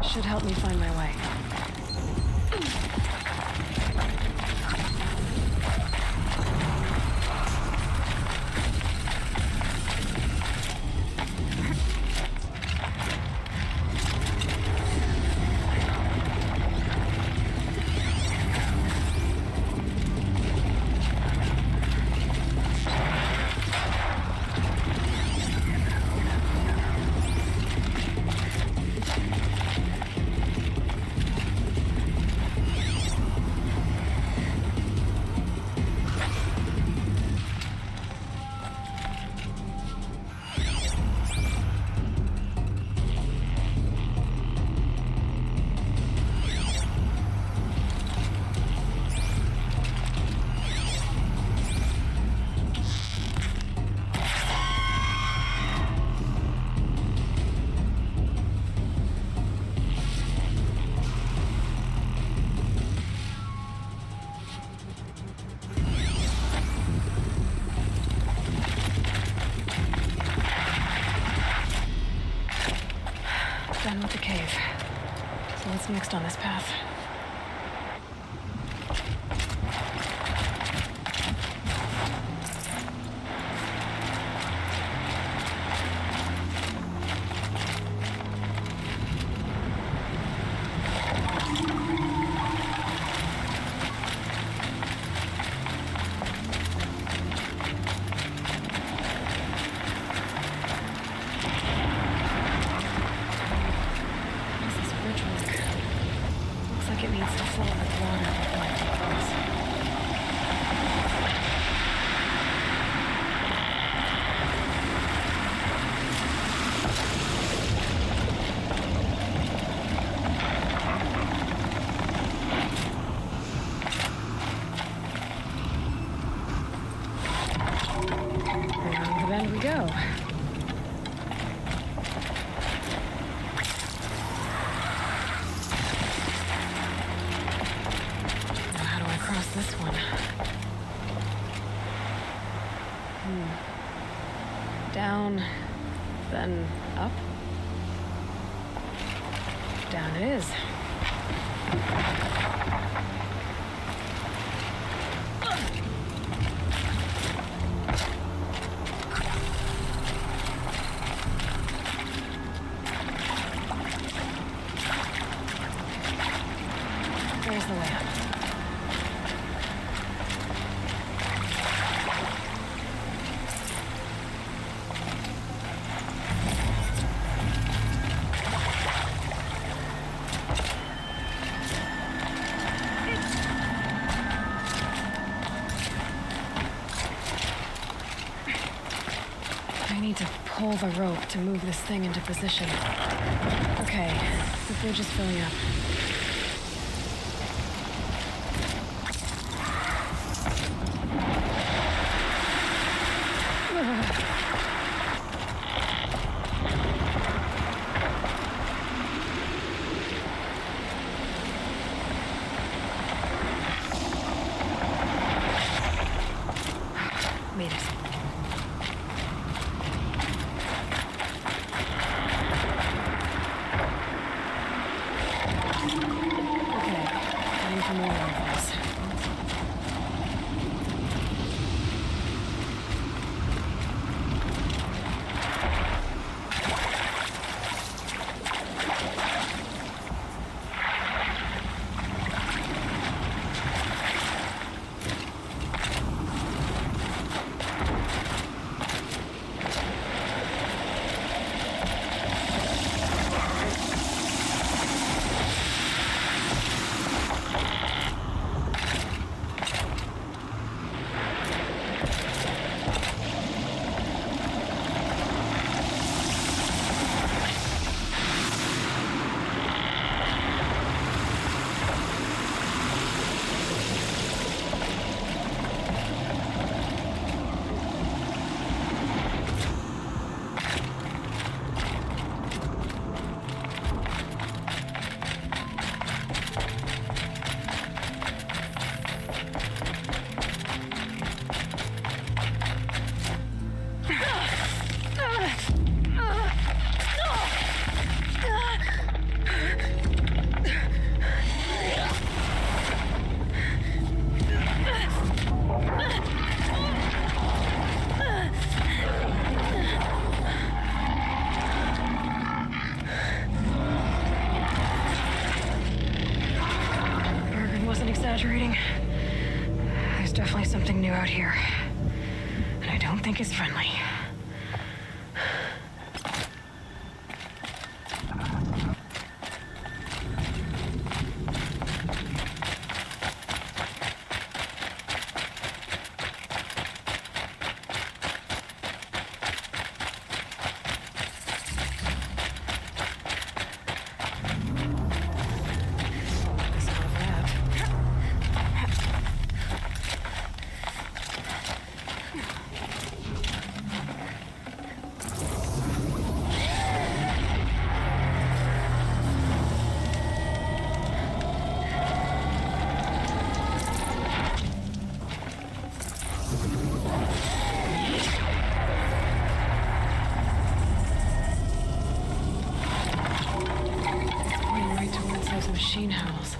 Should help me find my way. Done with the cave. So what's next on this path? It needs to fill with water before it flows. Around the bend we go. This one. Down, then up. Down it is. There's the way up. I need to pull the rope to move this thing into position. Okay, the bridge is filling up. Made it. think is friendly. Machine house.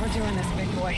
We're doing this, big boy.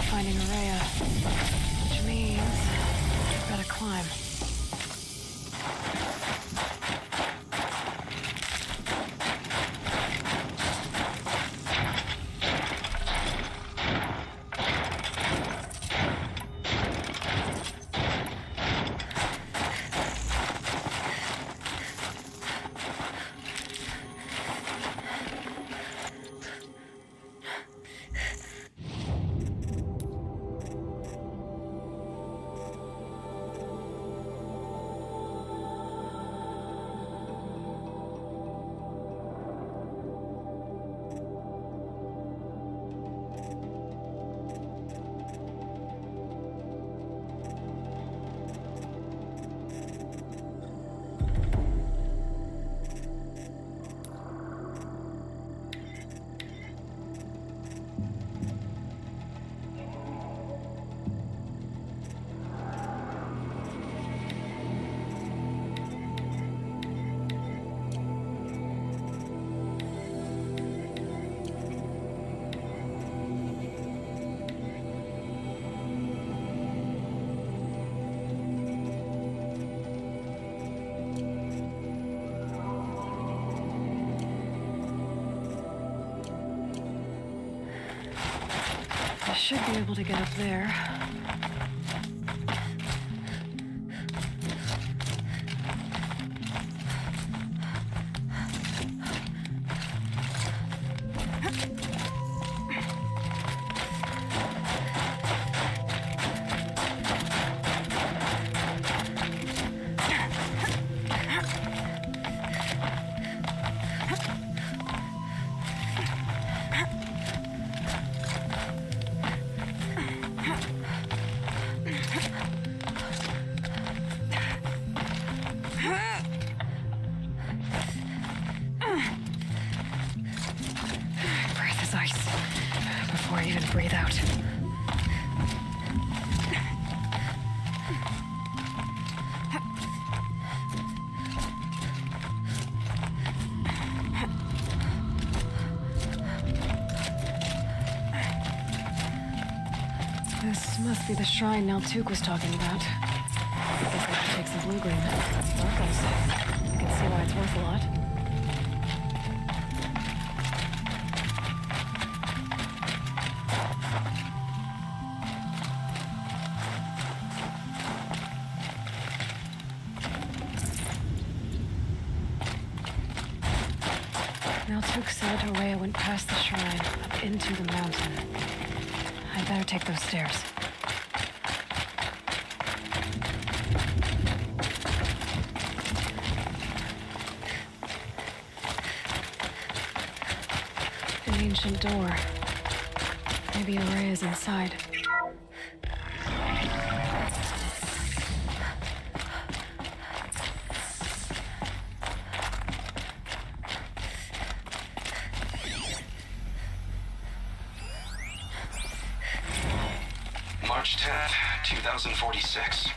finding Araya, which means I've gotta climb. I should be able to get up there. Breathe out. This must be the shrine Naltuk was talking about. I guess I should take some blue green. Sparkles. I can see why it's worth a lot. Naltuk said Araya went past the shrine, up into the mountain. I'd better take those stairs. An ancient door. Maybe Araya's inside. March 10th, 2046.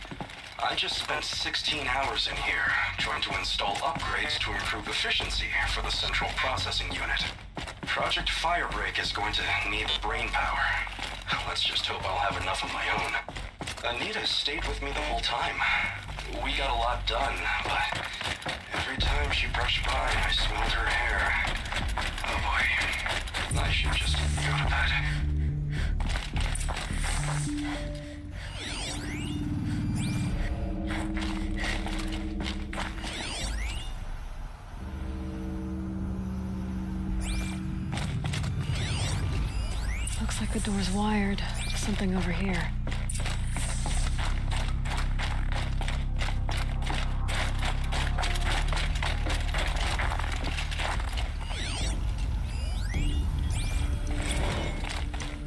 I just spent 16 hours in here trying to install upgrades to improve efficiency for the central processing unit. Project Firebreak is going to need brain power. Let's just hope I'll have enough of my own. Anita stayed with me the whole time. We got a lot done, but every time she brushed by, I smelled her hair. Oh boy. I should just go to bed. Looks like the door's wired. Something over here.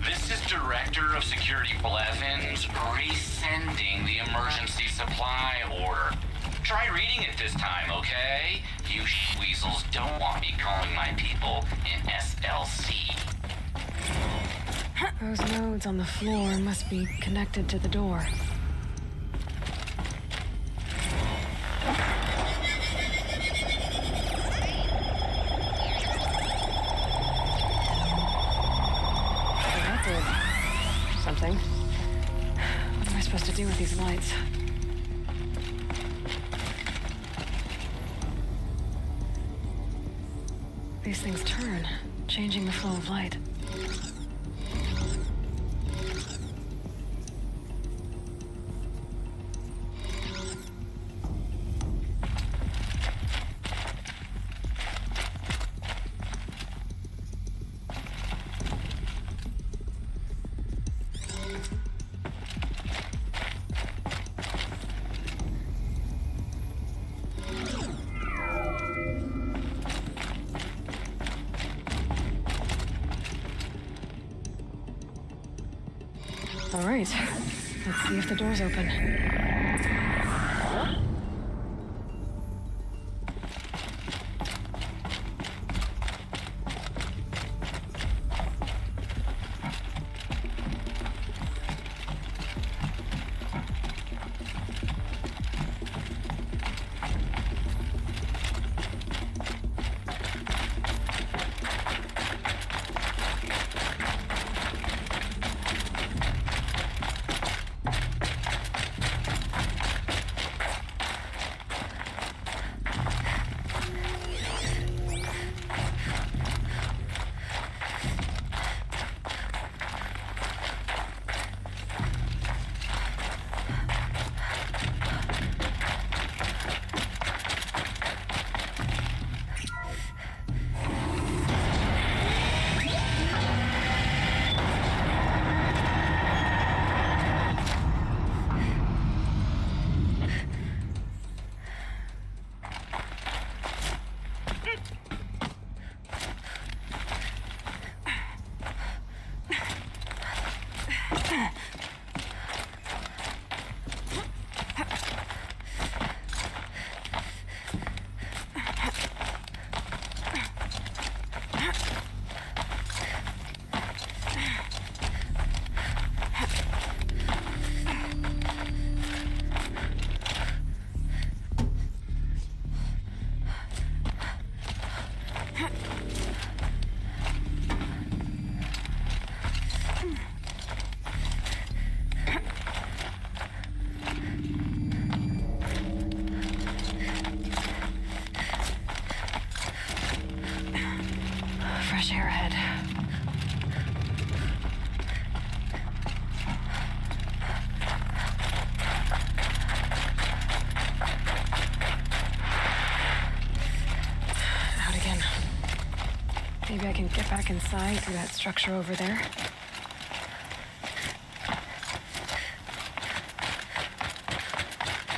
This is Director of Security Blevins resending the emergency supply order. Try reading it this time, okay? You weasels don't want me calling my people in SLC. Those nodes on the floor must be connected to the door. That did something. supposed to do with these lights. These things turn, changing the flow of light. All right, let's see if the door's open. Fresh air ahead. Out again. Maybe I can get back inside through that structure over there.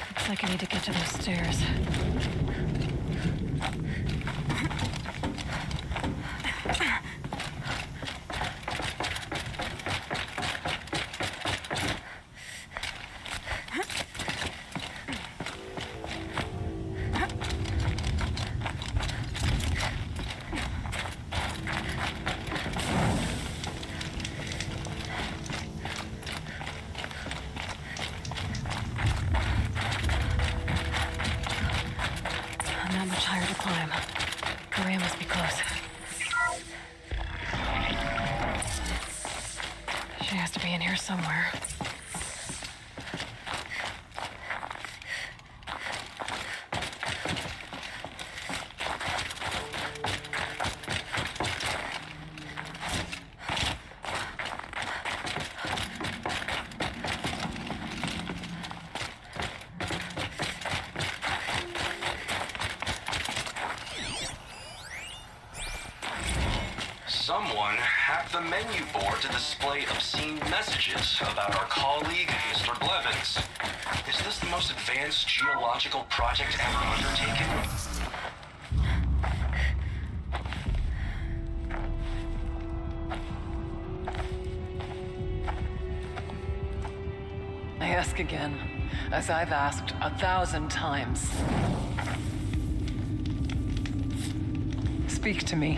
Looks like I need to get to those stairs. Not much higher to climb. Maria must be close. She has to be in here somewhere. Someone hacked the menu board to display obscene messages about our colleague, Mr. Blevins. Is this the most advanced geological project ever undertaken? I ask again, as I've asked 1,000 times. Speak to me.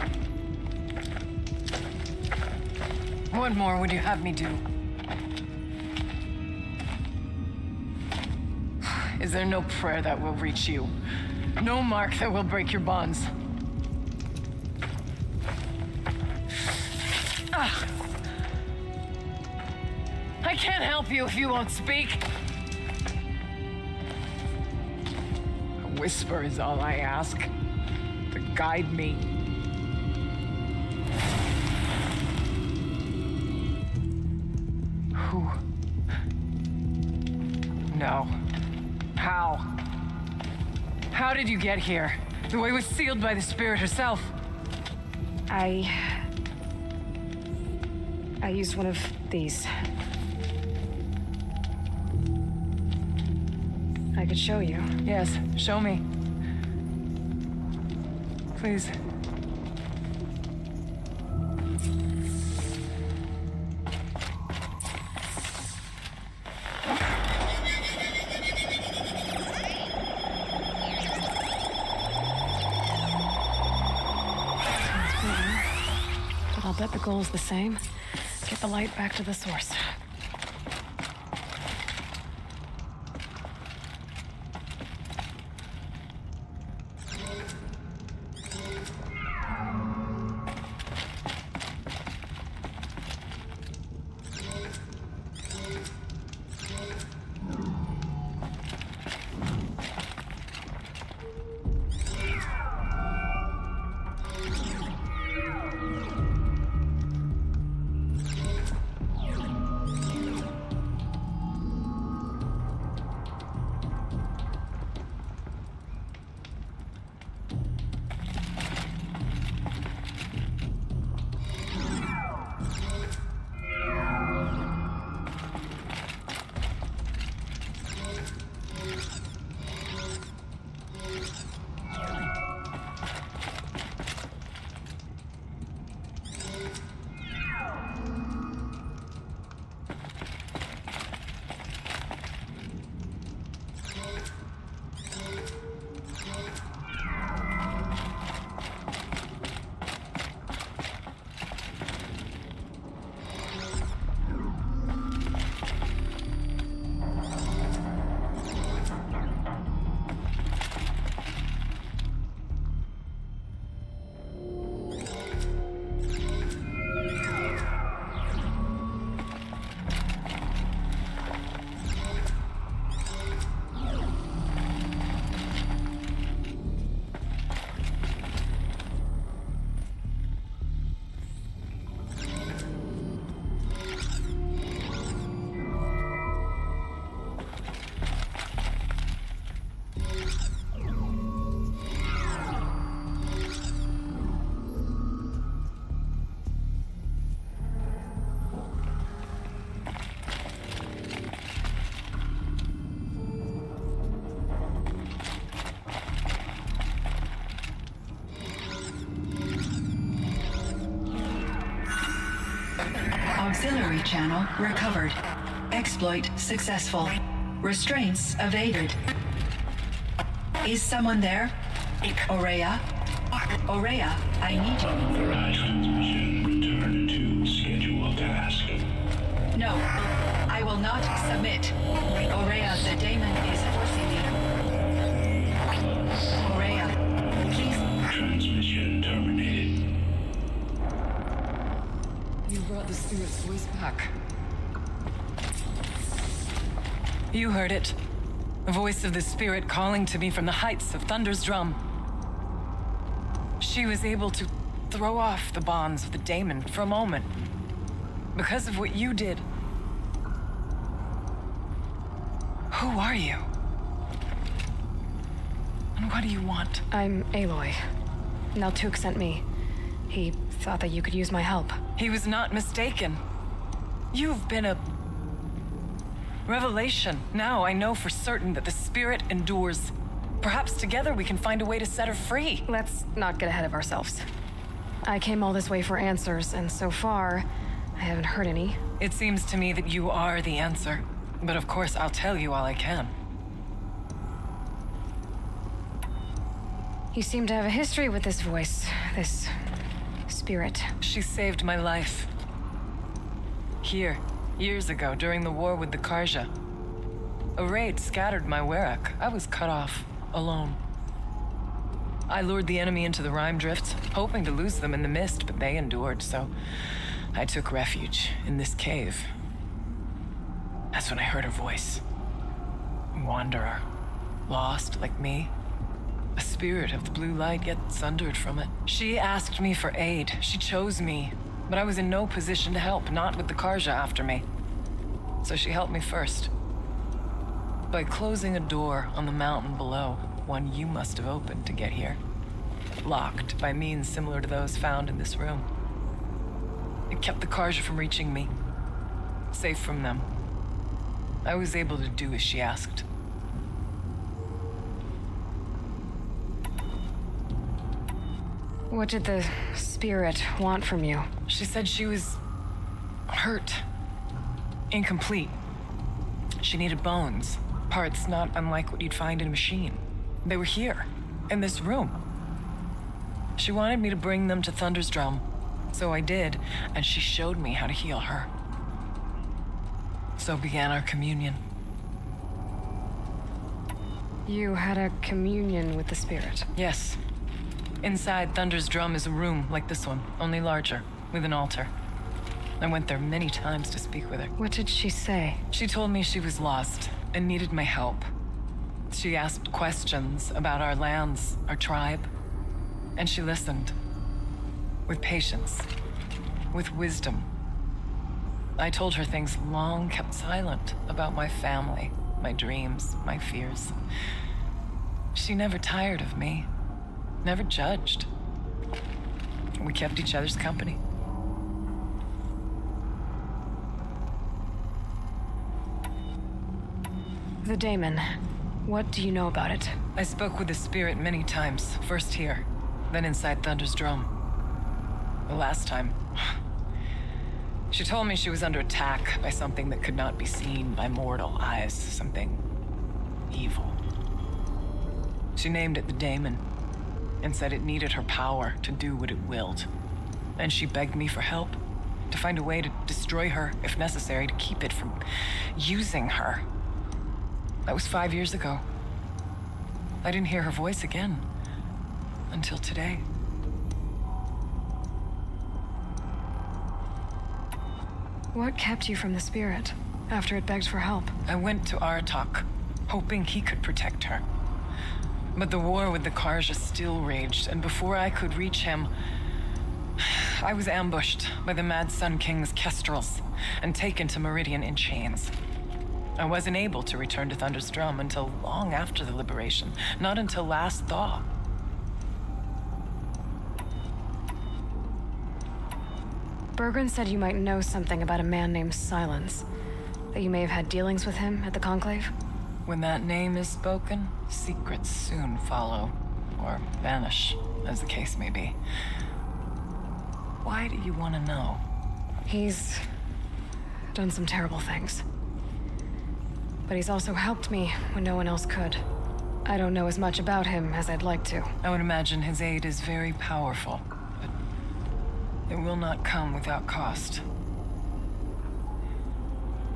What more would you have me do? Is there no prayer that will reach you? No mark that will break your bonds? I can't help you if you won't speak. A whisper is all I ask. To guide me. Who? No. How? How did you get here? The way was sealed by the spirit herself. I used one of these. I could show you. Yes, show me. Please. But I'll bet the goal's the same. Get the light back to the source. Auxiliary channel recovered. Exploit successful. Restraints evaded. Is someone there? Aurea? Aurea, I need you. Transmission. Return to scheduled task. No, I will not submit. Aurea, the daemon is forcing me. Aurea, please. Transmission terminated. You brought the spirit's voice back. You heard it. The voice of the spirit calling to me from the heights of Thunder's drum. She was able to throw off the bonds of the daemon for a moment. Because of what you did. Who are you? And what do you want? I'm Aloy. Naltuk sent me. He thought that you could use my help. He was not mistaken. You've been a revelation. Now I know for certain that the spirit endures. Perhaps together we can find a way to set her free. Let's not get ahead of ourselves. I came all this way for answers, and so far, I haven't heard any. It seems to me that you are the answer. But of course, I'll tell you all I can. You seem to have a history with this voice, this spirit. She saved my life. Here, years ago, during the war with the Karja. A raid scattered my Werak. I was cut off, alone. I lured the enemy into the Rime Drifts, hoping to lose them in the mist, but they endured, so I took refuge in this cave. That's when I heard her voice. Wanderer. Lost, like me. A spirit of the blue light, yet sundered from it. She asked me for aid. She chose me. But I was in no position to help, not with the Karja after me. So she helped me first. By closing a door on the mountain below, one you must have opened to get here. Locked by means similar to those found in this room. It kept the Karja from reaching me. Safe from them. I was able to do as she asked. What did the spirit want from you? She said she was hurt. Incomplete. She needed bones. Parts not unlike what you'd find in a machine. They were here, in this room. She wanted me to bring them to Thunder's drum. So I did, and she showed me how to heal her. So began our communion. You had a communion with the spirit? Yes. Inside Thunder's drum is a room like this one, only larger, with an altar. I went there many times to speak with her. What did she say? She told me she was lost and needed my help. She asked questions about our lands, our tribe, and she listened. With patience, with wisdom. I told her things long kept silent about my family, my dreams, my fears. She never tired of me, never judged. We kept each other's company. The daemon. What do you know about it? I spoke with the spirit many times, first here, then inside Thunder's drum. The last time, she told me she was under attack by something that could not be seen by mortal eyes, something evil. She named it the daemon and said it needed her power to do what it willed. And she begged me for help, to find a way to destroy her if necessary, to keep it from using her. That was 5 years ago. I didn't hear her voice again until today. What kept you from the spirit after it begged for help? I went to Aratak, hoping he could protect her. But the war with the Karja still raged, and before I could reach him, I was ambushed by the Mad Sun King's kestrels and taken to Meridian in chains. I wasn't able to return to Thunder's drum until long after the liberation, not until last thaw. Bergren said you might know something about a man named Silence. That you may have had dealings with him at the Conclave? When that name is spoken, secrets soon follow, or vanish, as the case may be. Why do you want to know? He's done some terrible things. But he's also helped me when no one else could. I don't know as much about him as I'd like to. I would imagine his aid is very powerful, but it will not come without cost.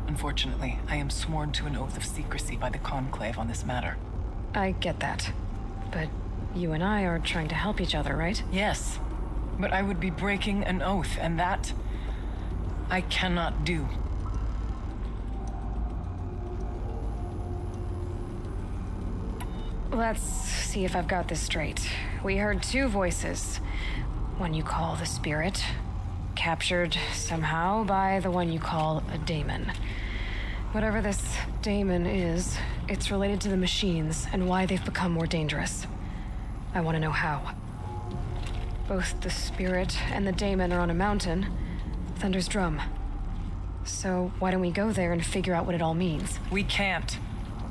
Unfortunately, I am sworn to an oath of secrecy by the Conclave on this matter. I get that. But you and I are trying to help each other, right? Yes, but I would be breaking an oath, and that I cannot do. Let's see if I've got this straight. We heard two voices. One you call the spirit, captured somehow by the one you call a daemon. Whatever this daemon is, it's related to the machines and why they've become more dangerous. I want to know how. Both the spirit and the daemon are on a mountain, Thunder's Drum. So why don't we go there and figure out what it all means? We can't.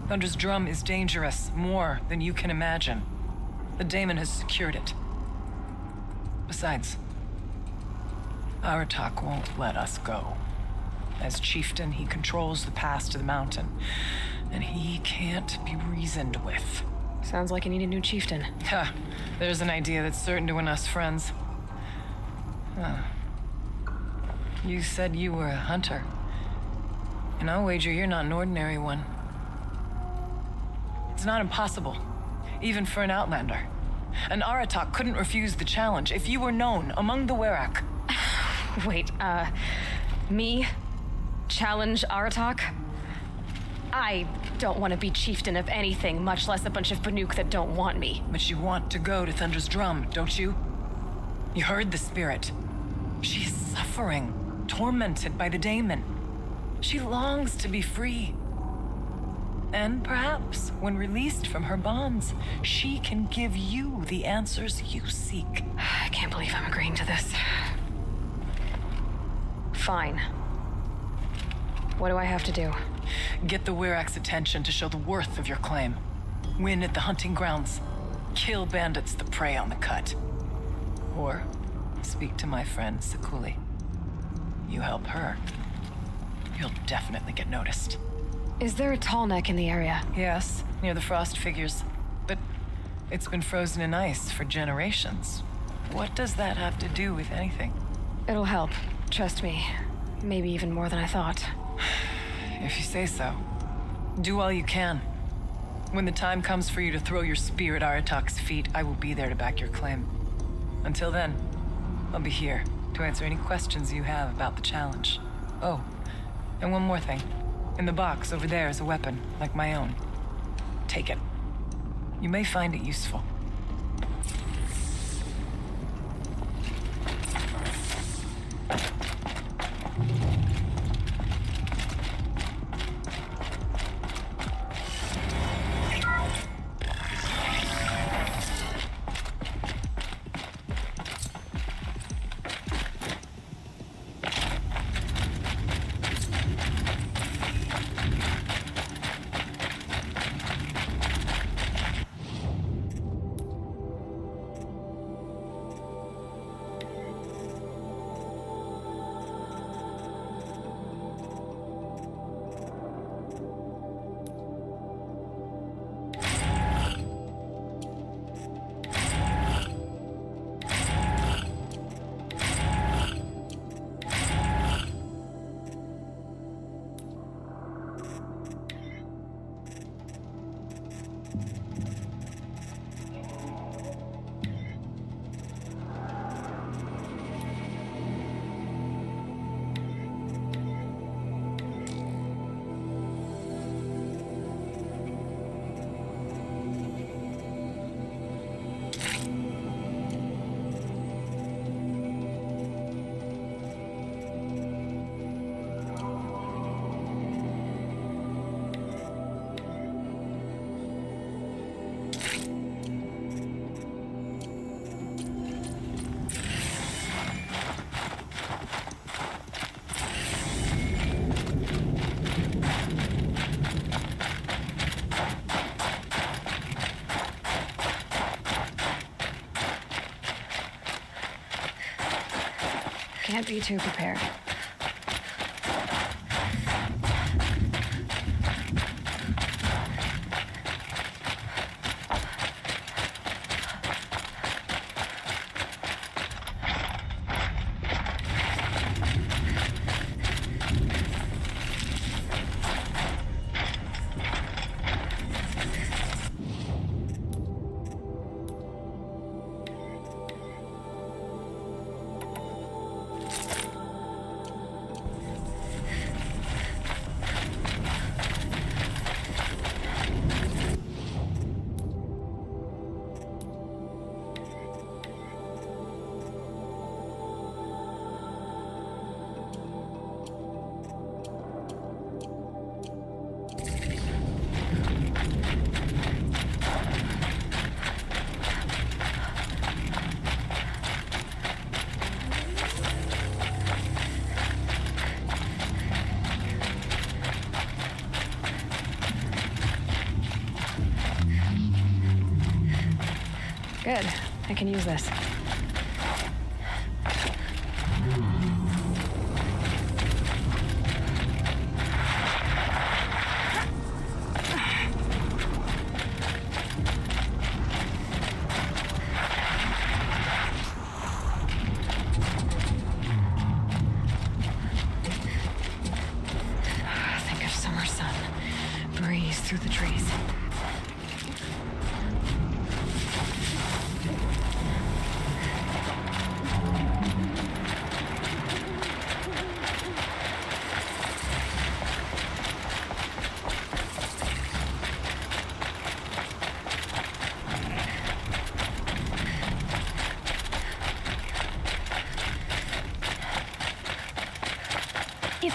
Thunder's Drum is dangerous, more than you can imagine. The daemon has secured it. Besides, Aratak won't let us go. As chieftain, he controls the pass to the mountain, and he can't be reasoned with. Sounds like you need a new chieftain. Ha! There's an idea that's certain to win us friends. You said you were a hunter. And I'll wager you're not an ordinary one. It's not impossible, even for an outlander. And Aratak couldn't refuse the challenge if you were known among the Werak. Wait, me? Challenge Aratak? I don't want to be chieftain of anything, much less a bunch of Banuk that don't want me. But you want to go to Thunder's Drum, don't you? You heard the spirit. She is suffering, tormented by the daemon. She longs to be free. And perhaps, when released from her bonds, she can give you the answers you seek. I can't believe I'm agreeing to this. Fine. What do I have to do? Get the Wirak's attention to show the worth of your claim. Win at the hunting grounds. Kill bandits that prey on the cut. Or speak to my friend Sakuli. You help her, you'll definitely get noticed. Is there a tall neck in the area? Yes, near the frost figures. But it's been frozen in ice for generations. What does that have to do with anything? It'll help. Trust me. Maybe even more than I thought. If you say so. Do all you can. When the time comes for you to throw your spear at Aratak's feet, I will be there to back your claim. Until then, I'll be here to answer any questions you have about the challenge. Oh, and one more thing. In the box over there is a weapon, like my own. Take it. You may find it useful. Can't be too prepared. Good. I can use this. Think of summer sun. Breeze through the trees.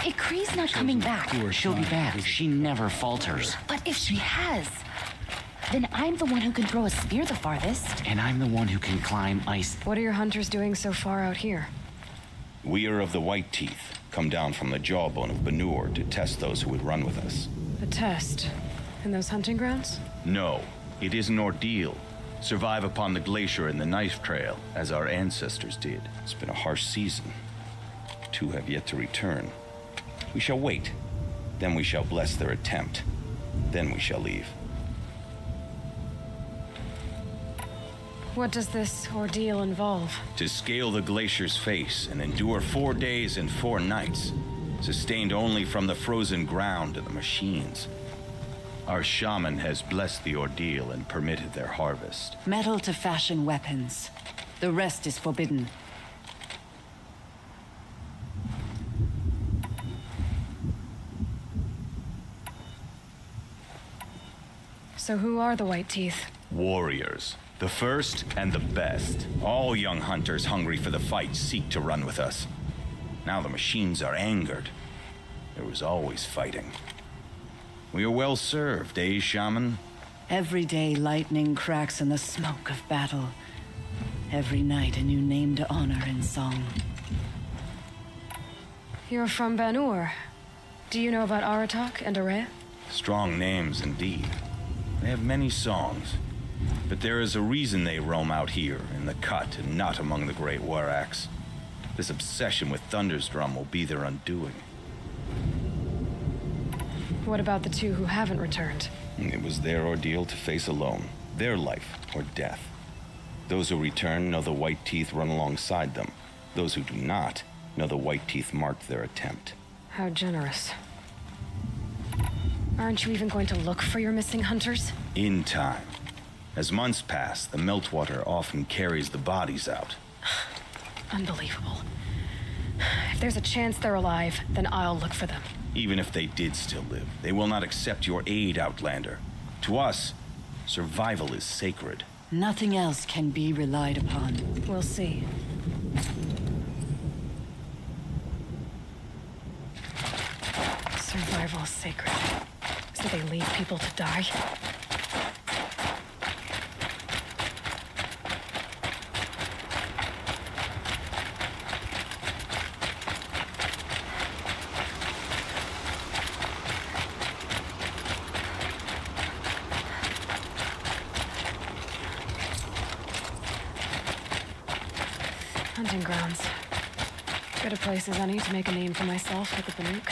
If Ikri's not coming back... She'll be back. She never falters. But if she has, then I'm the one who can throw a spear the farthest. And I'm the one who can climb ice. What are your hunters doing so far out here? We are of the White Teeth, come down from the jawbone of Banur to test those who would run with us. A test? In those hunting grounds? No, it is an ordeal. Survive upon the glacier and the knife trail, as our ancestors did. It's been a harsh season. 2 have yet to return. We shall wait. Then we shall bless their attempt. Then we shall leave. What does this ordeal involve? To scale the glacier's face and endure 4 days and 4 nights, sustained only from the frozen ground and the machines. Our shaman has blessed the ordeal and permitted their harvest. Metal to fashion weapons. The rest is forbidden. So who are the White Teeth? Warriors. The first and the best. All young hunters hungry for the fight seek to run with us. Now the machines are angered. There was always fighting. We are well served, eh, Shaman? Every day lightning cracks in the smoke of battle. Every night a new name to honor in song. You're from Banur. Do you know about Aratak and Araya? Strong names indeed. They have many songs. But there is a reason they roam out here in the cut and not among the great warracks. This obsession with Thunder's Drum will be their undoing. What about the 2 who haven't returned? It was their ordeal to face alone. Their life or death. Those who return know the White Teeth run alongside them. Those who do not know the White Teeth marked their attempt. How generous. Aren't you even going to look for your missing hunters? In time. As months pass, the meltwater often carries the bodies out. Unbelievable. If there's a chance they're alive, then I'll look for them. Even if they did still live, they will not accept your aid, Outlander. To us, survival is sacred. Nothing else can be relied upon. We'll see. Survival is sacred. So they leave people to die? Hunting grounds. Good a place as any to make a name for myself with the Banuk.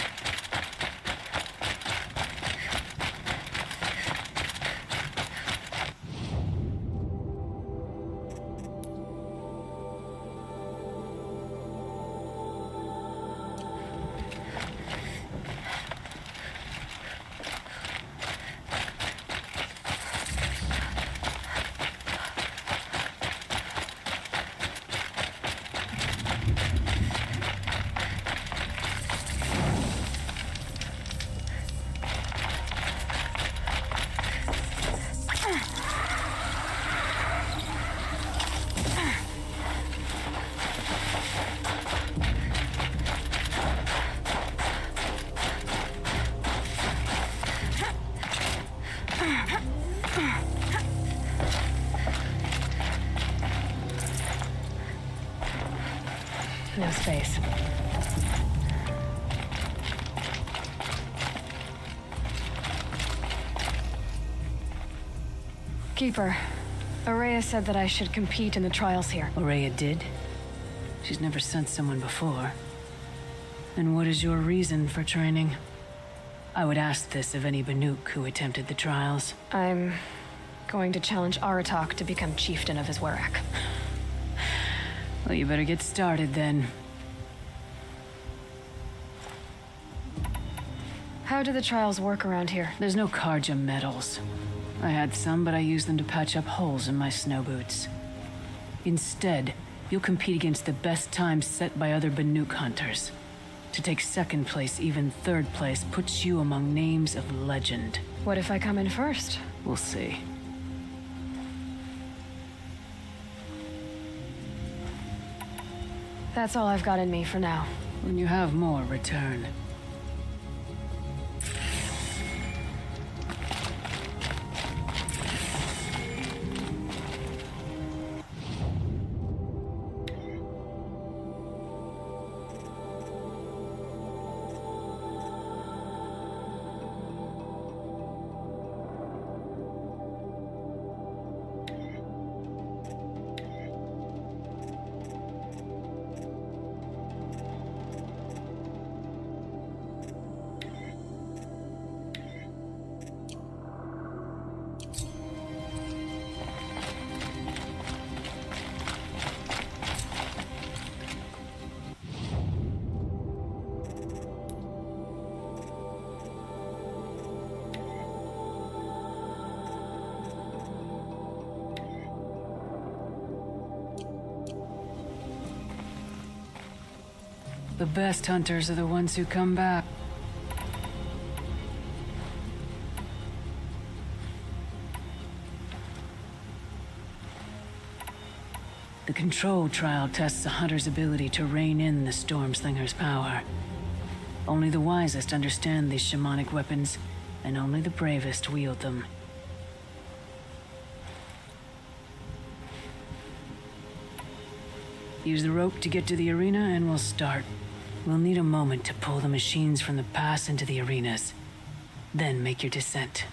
No space. Keeper, Araya said that I should compete in the trials here. Araya did? She's never sent someone before. And what is your reason for training? I would ask this of any Banuk who attempted the trials. I'm going to challenge Aratak to become chieftain of his warrack. Well, you better get started then. How do the trials work around here? There's no Karja medals. I had some, but I used them to patch up holes in my snow boots. Instead, you'll compete against the best times set by other Banuk hunters. To take second place, even third place, puts you among names of legend. What if I come in first? We'll see. That's all I've got in me for now. When you have more, return. The best hunters are the ones who come back. The control trial tests a hunter's ability to rein in the Stormslinger's power. Only the wisest understand these shamanic weapons, and only the bravest wield them. Use the rope to get to the arena and we'll start. We'll need a moment to pull the machines from the pass into the arenas. Then make your descent.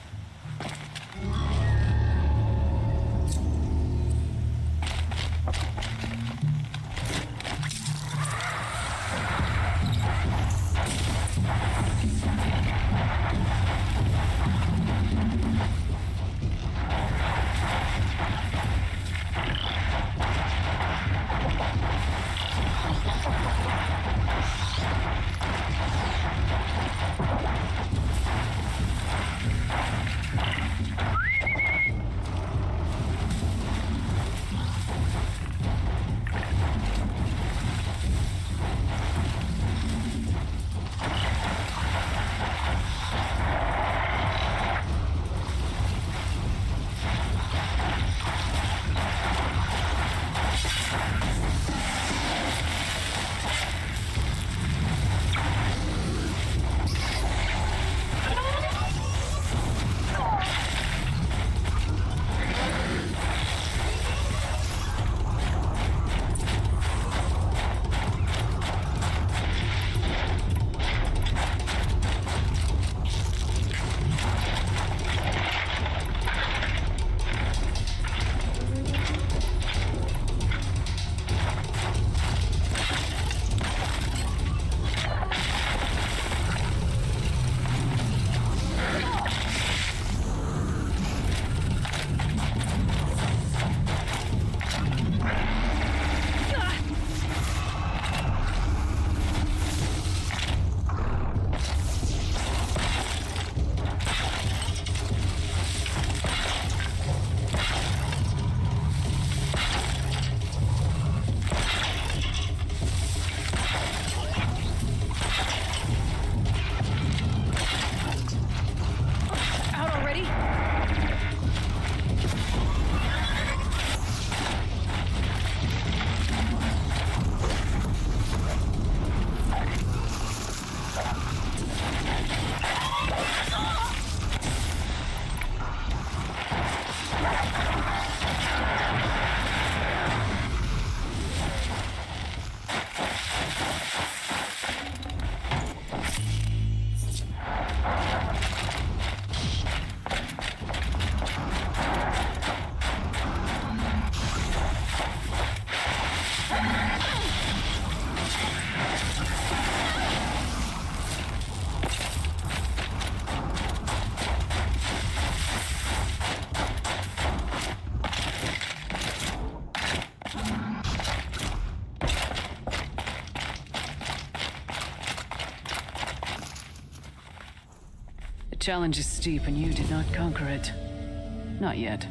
The challenge is steep and you did not conquer it. Not yet.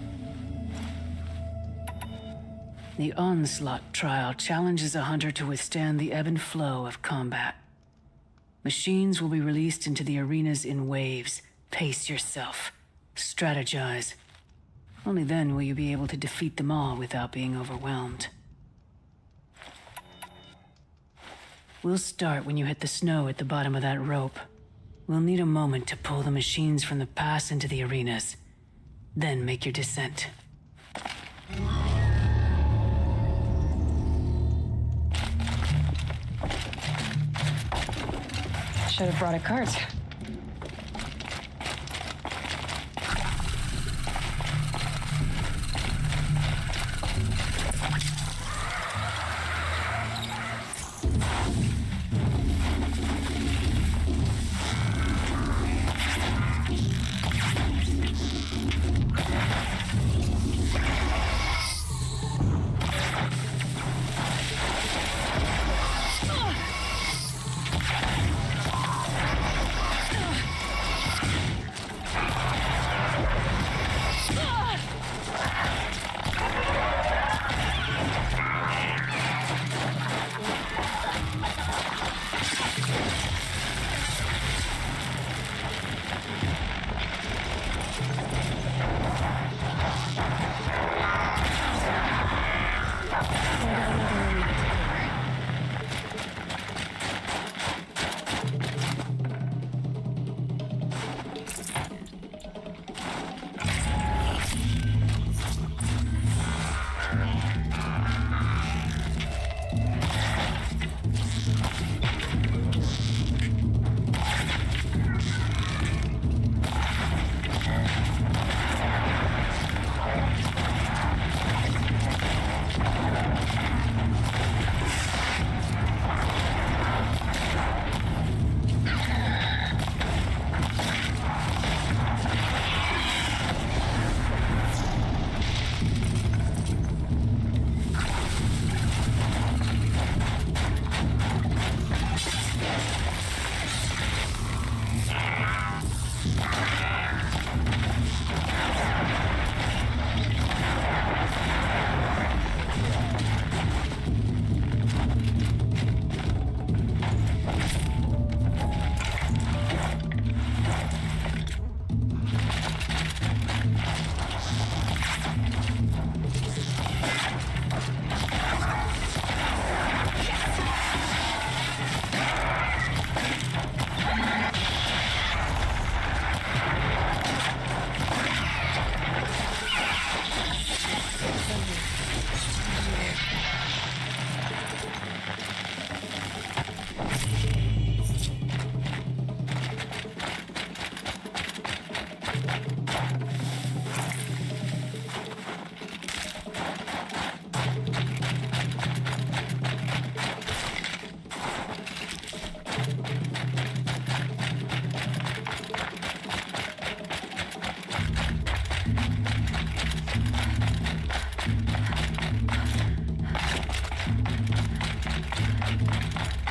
The Onslaught trial challenges a hunter to withstand the ebb and flow of combat. Machines will be released into the arenas in waves. Pace yourself. Strategize. Only then will you be able to defeat them all without being overwhelmed. We'll start when you hit the snow at the bottom of that rope. We'll need a moment to pull the machines from the pass into the arenas. Then make your descent. Should have brought a cart.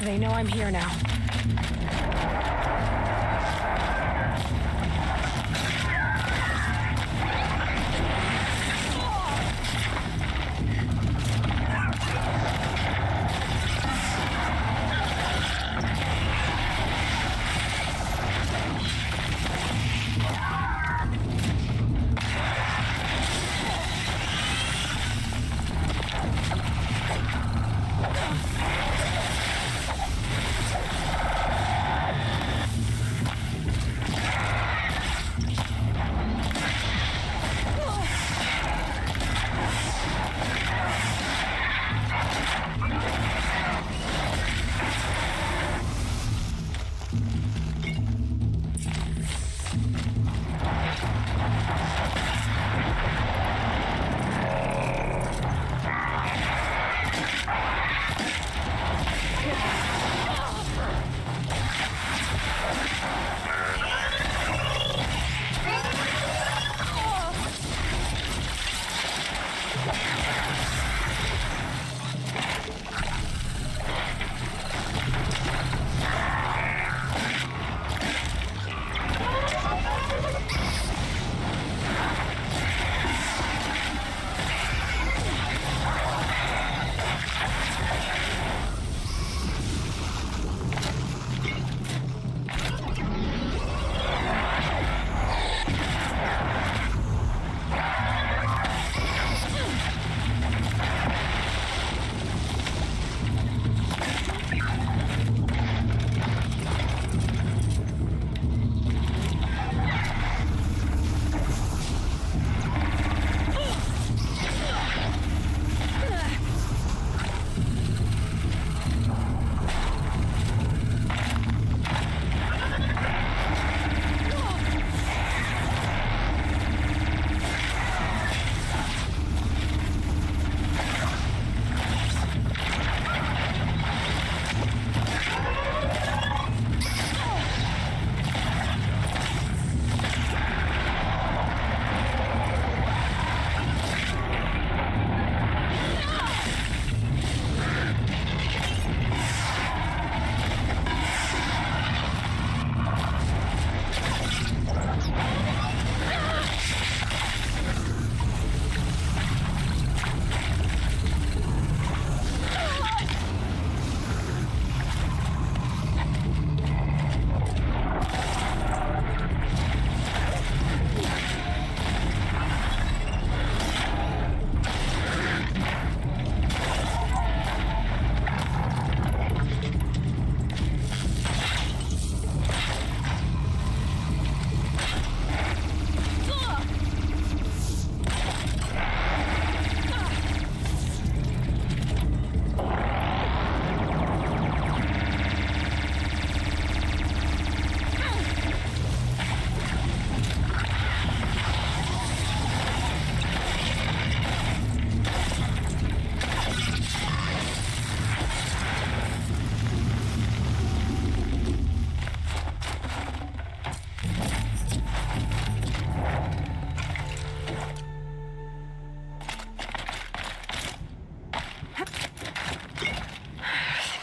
They know I'm here now.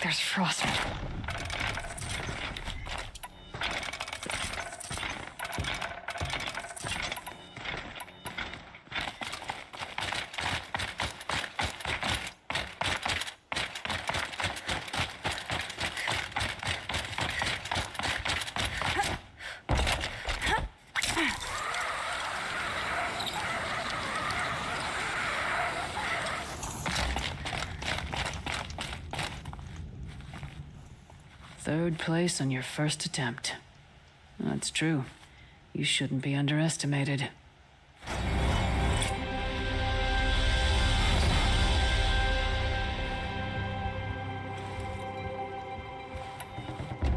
There's frost. Third place on your first attempt. That's true. You shouldn't be underestimated.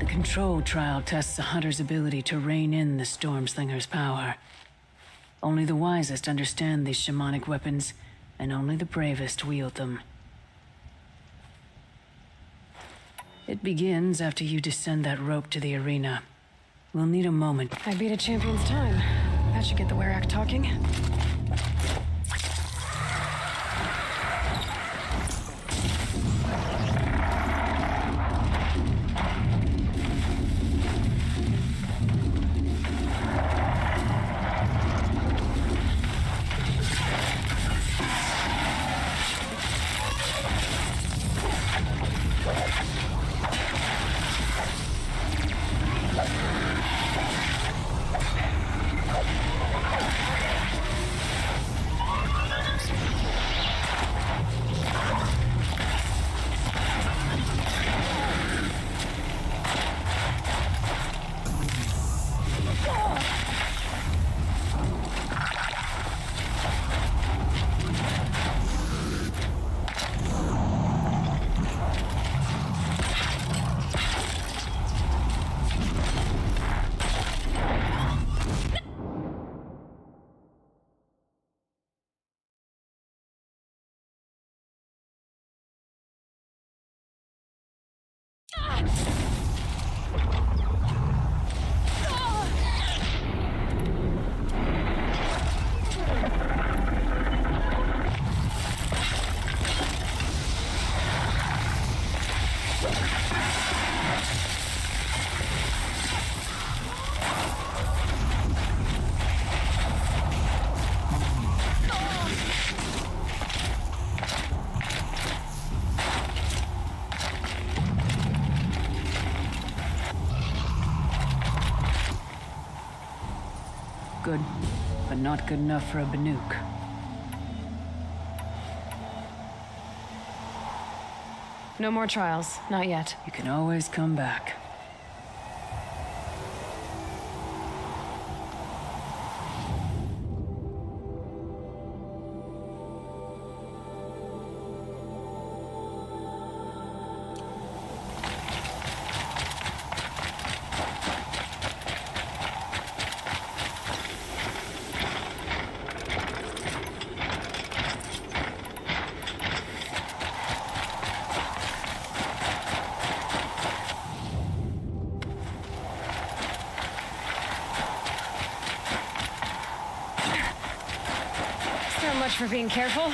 The control trial tests a hunter's ability to rein in the Stormslinger's power. Only the wisest understand these shamanic weapons, and only the bravest wield them. It begins after you descend that rope to the arena. We'll need a moment. I beat a champion's time. That should get the Werak talking. good, but not good enough for a Banuk. No more trials, not yet. You can always come back. So much for being careful.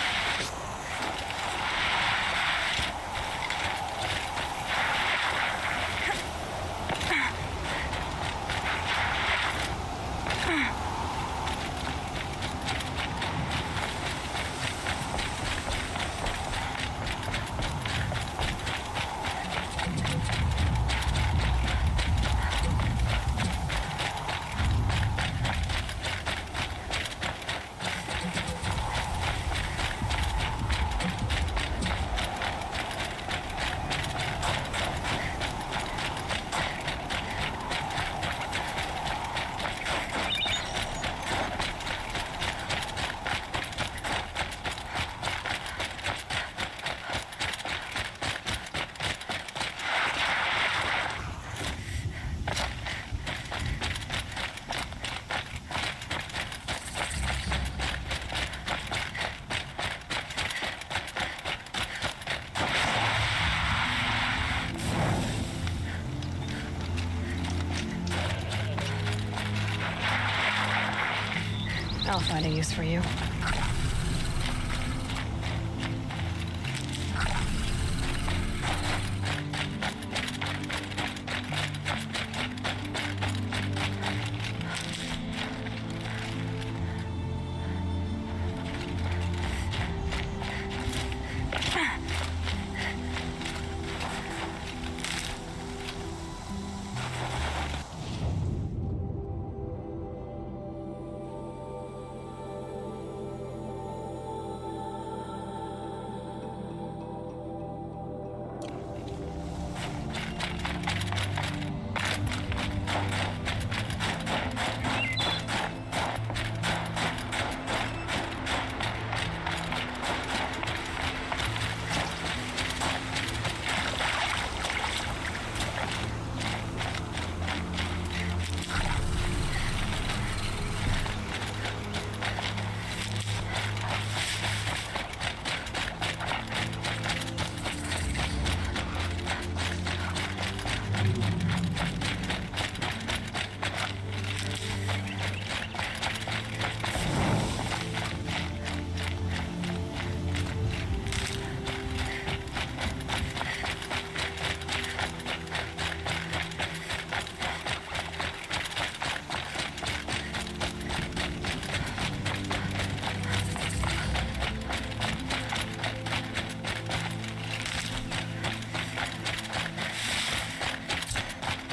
I'll find a use for you.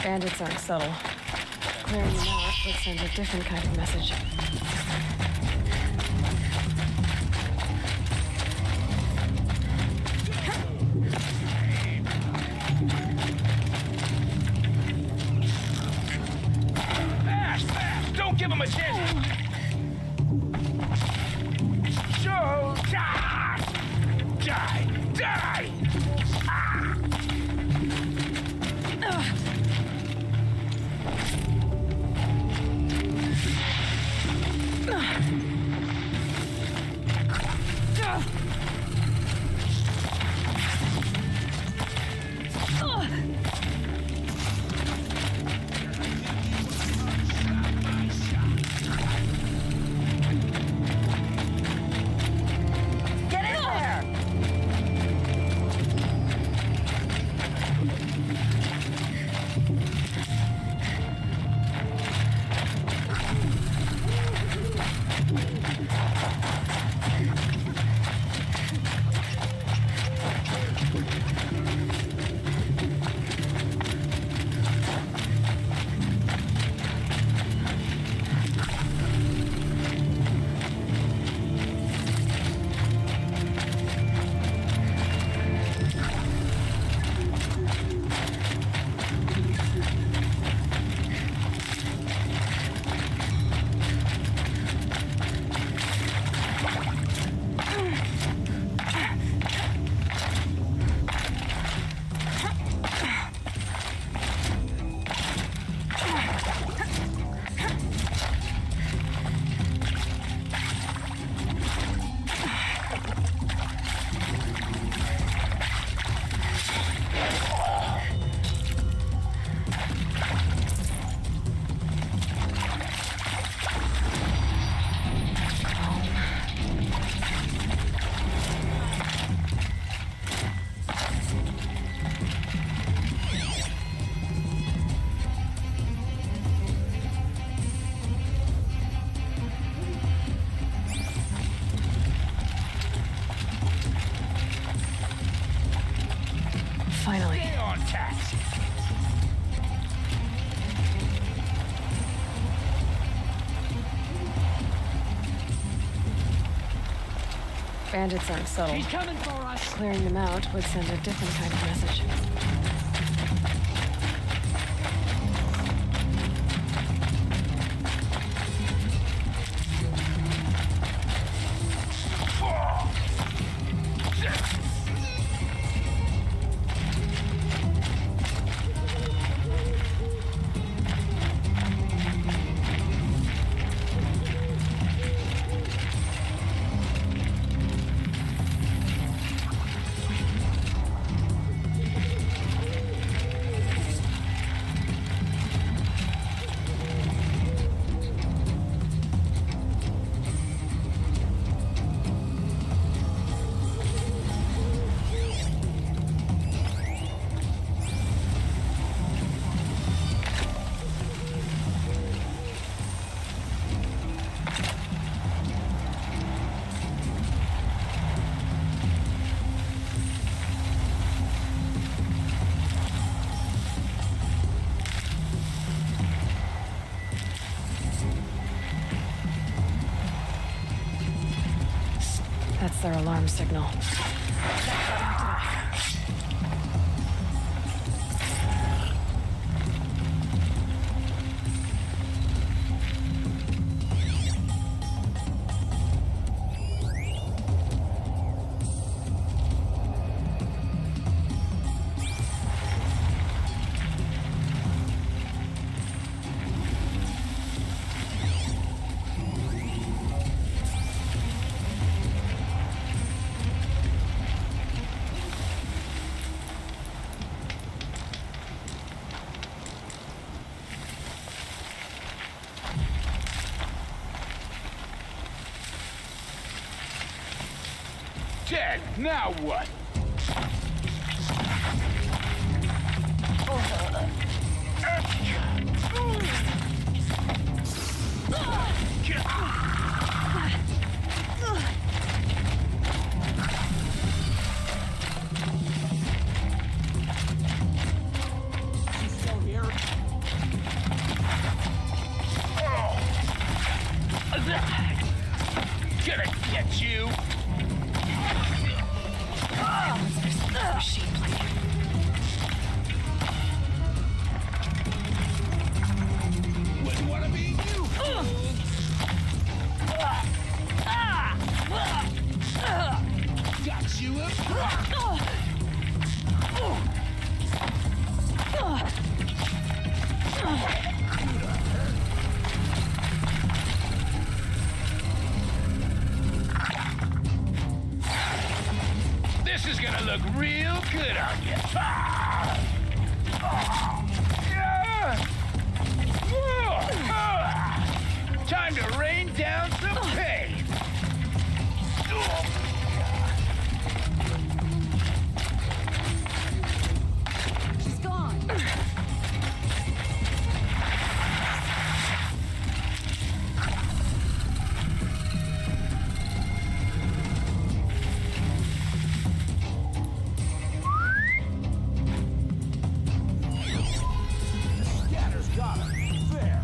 Bandits aren't subtle. Clearing them out would send a different kind of message. Fast! Don't give him a chance! Show! Die! Bandits aren't subtle. He's coming for us! Clearing them out would send a different kind of message. That's their alarm signal. Dead. Now what? He's still here. Gonna get you. Wouldn't want to be you. Got you This is gonna look real good on you. Time to rain down some pain. She's gone. Scanner's got him. There.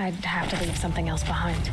I'd have to leave something else behind.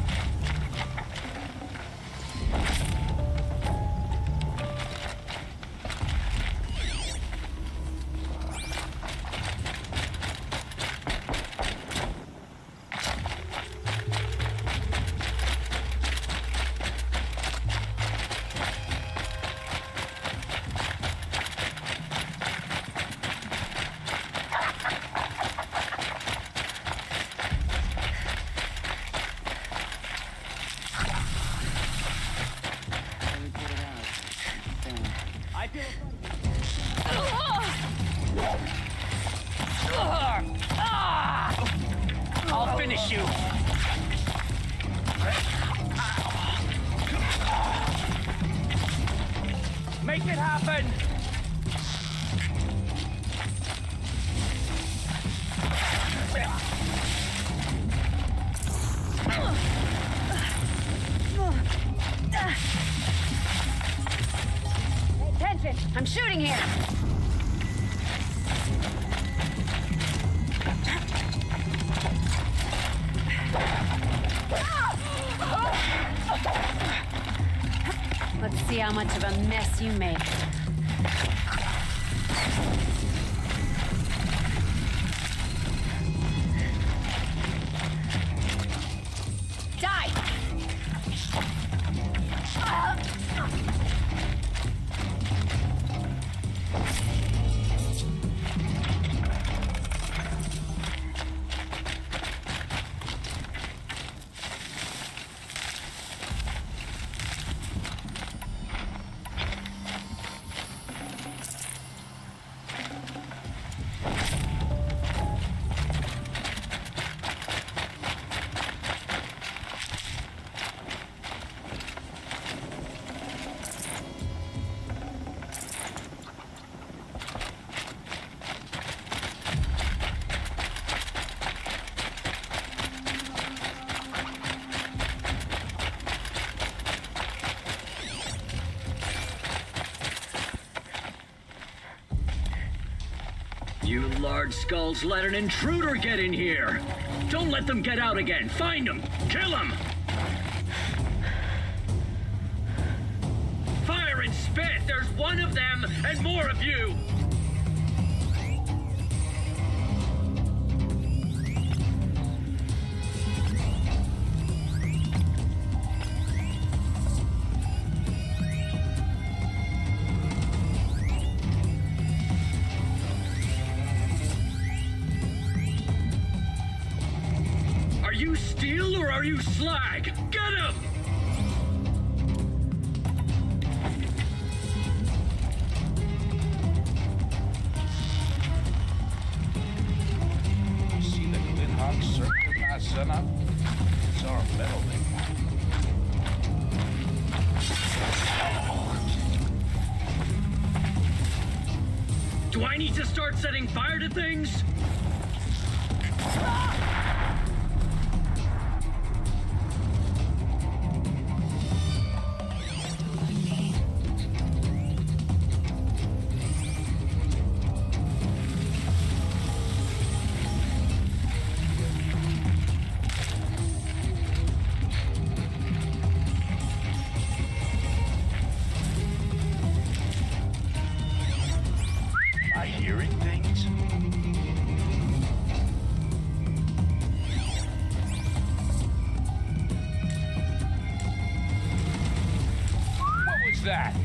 I'll finish you. Make it happen. Attention! I'm shooting here! Let's see how much of a mess you make. Die! You large skulls let an intruder get in here. Don't let them get out again. Find them. Kill them. Fire and spit. There's one of them and more of you. Are you steel or are you slag? Get him! See the Glinhawk circle my son up? It's our metal thing. Do I need to start setting fire to things? Am I hearing things? What was that?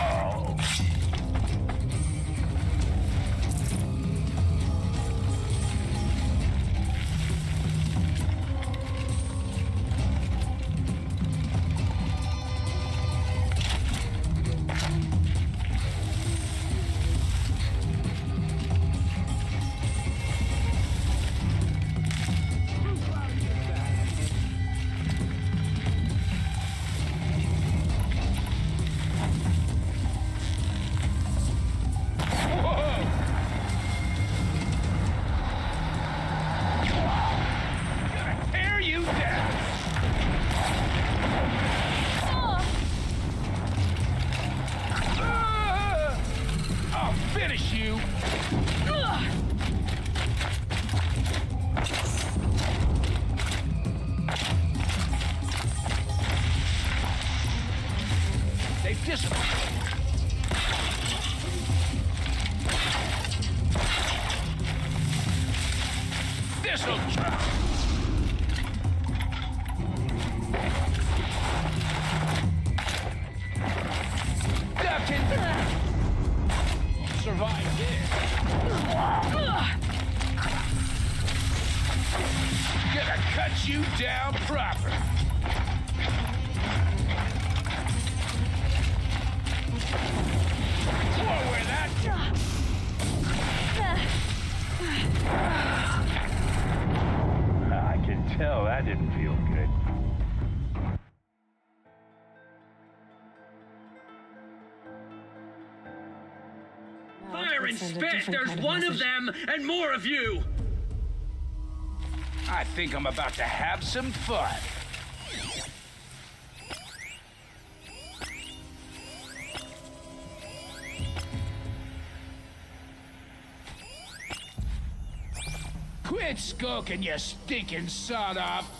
Oh. They've disappeared. This'll try. Ducking. Survive this. Gonna cut you down proper. Whoa, that. I can tell that didn't feel good. Fire and spit! There's one of them and more of you! I think I'm about to have some fun. Quit skulking, you stinking sod-off!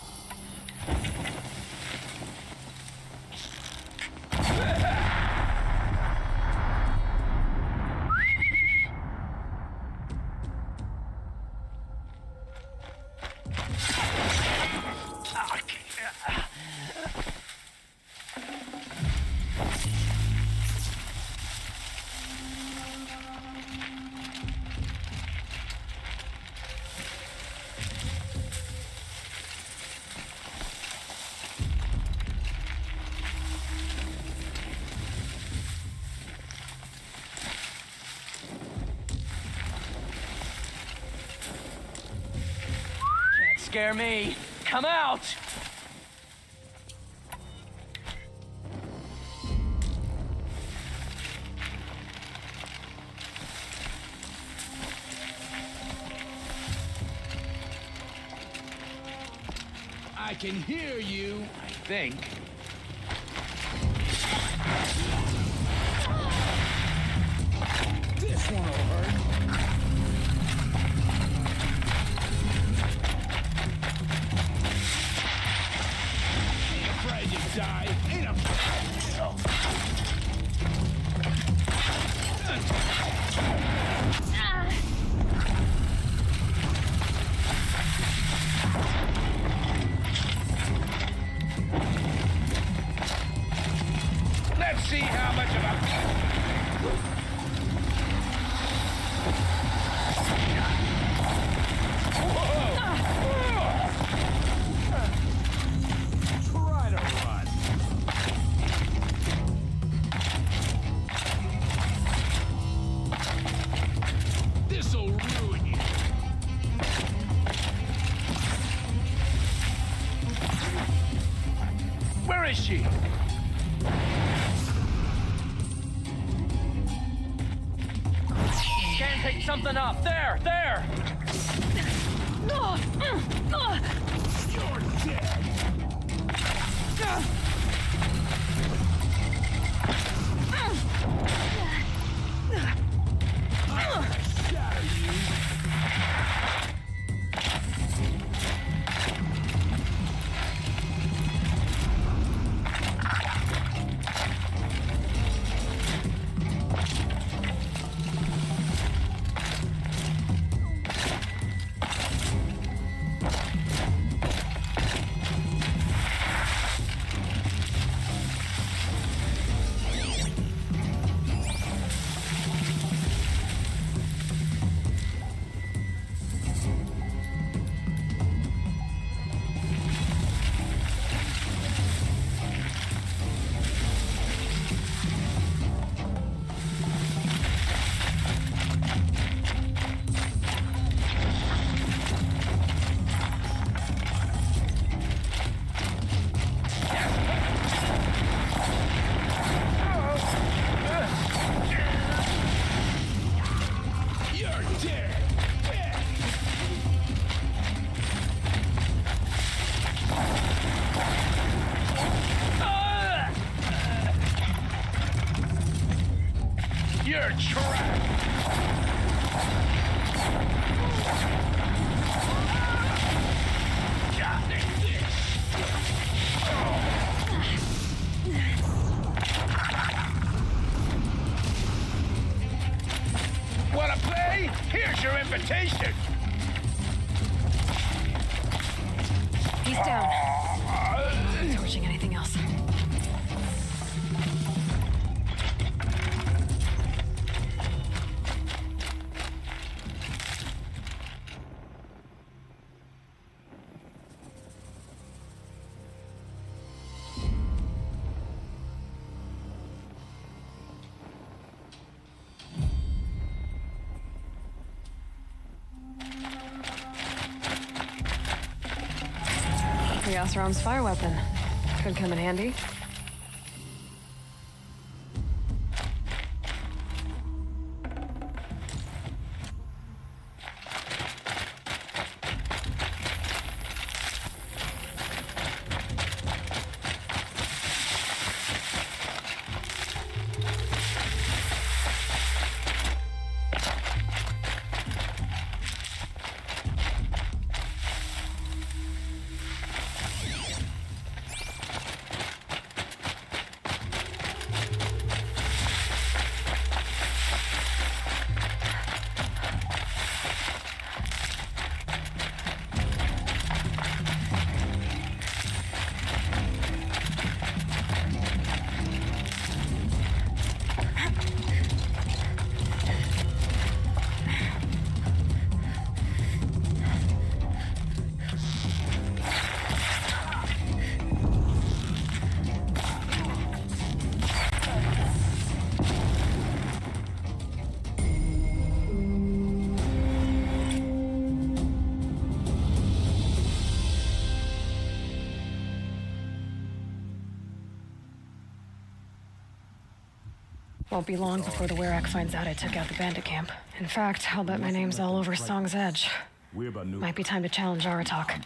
Scare me. Come out! I can hear you, I think. This one will hurt. Die. Ain't a... Oh. Let's see how much of a... Where is she? Can't pick something up. There! There! You're dead! I'll shatter you! You're trapped! God, this! temptation! He's down. Not torching anything else. The Oseram's fire weapon. Could come in handy. Won't be long before the Werak finds out I took out the bandit camp. In fact, I'll bet my name's all over Song's Edge. Might be time to challenge Aratak.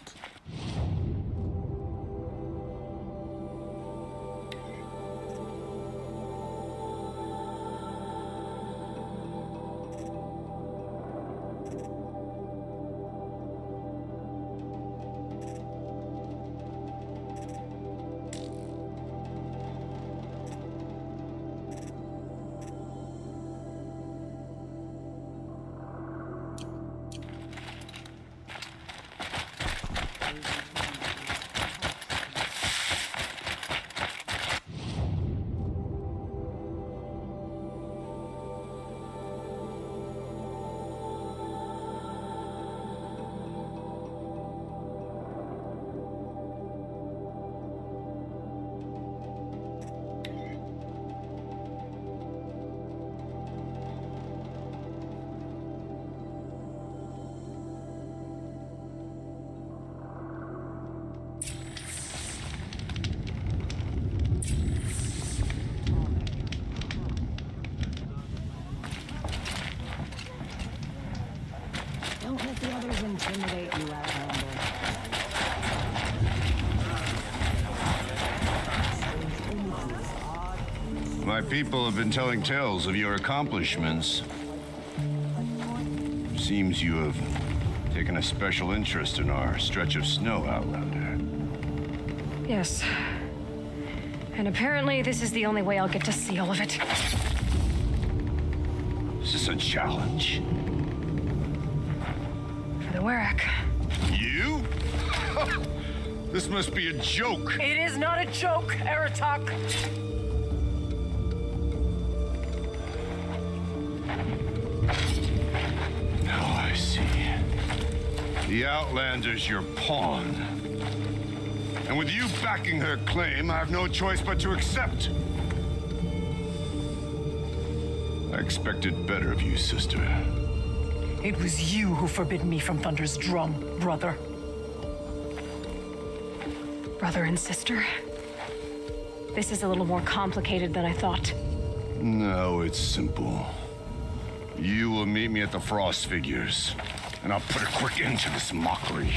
Don't let the others intimidate you, Outlander. My people have been telling tales of your accomplishments. Seems you have taken a special interest in our stretch of snow, Outlander. Yes. And apparently this is the only way I'll get to see all of it. Is this a challenge? For the Werak. You? This must be a joke. It is not a joke, Aratak. Now I see. The Outlander's your pawn. And with you backing her claim, I have no choice but to accept. I expected better of you, sister. It was you who forbid me from Thunder's drum, brother. Brother and sister? This is a little more complicated than I thought. No, it's simple. You will meet me at the Frost Figures, and I'll put a quick end to this mockery.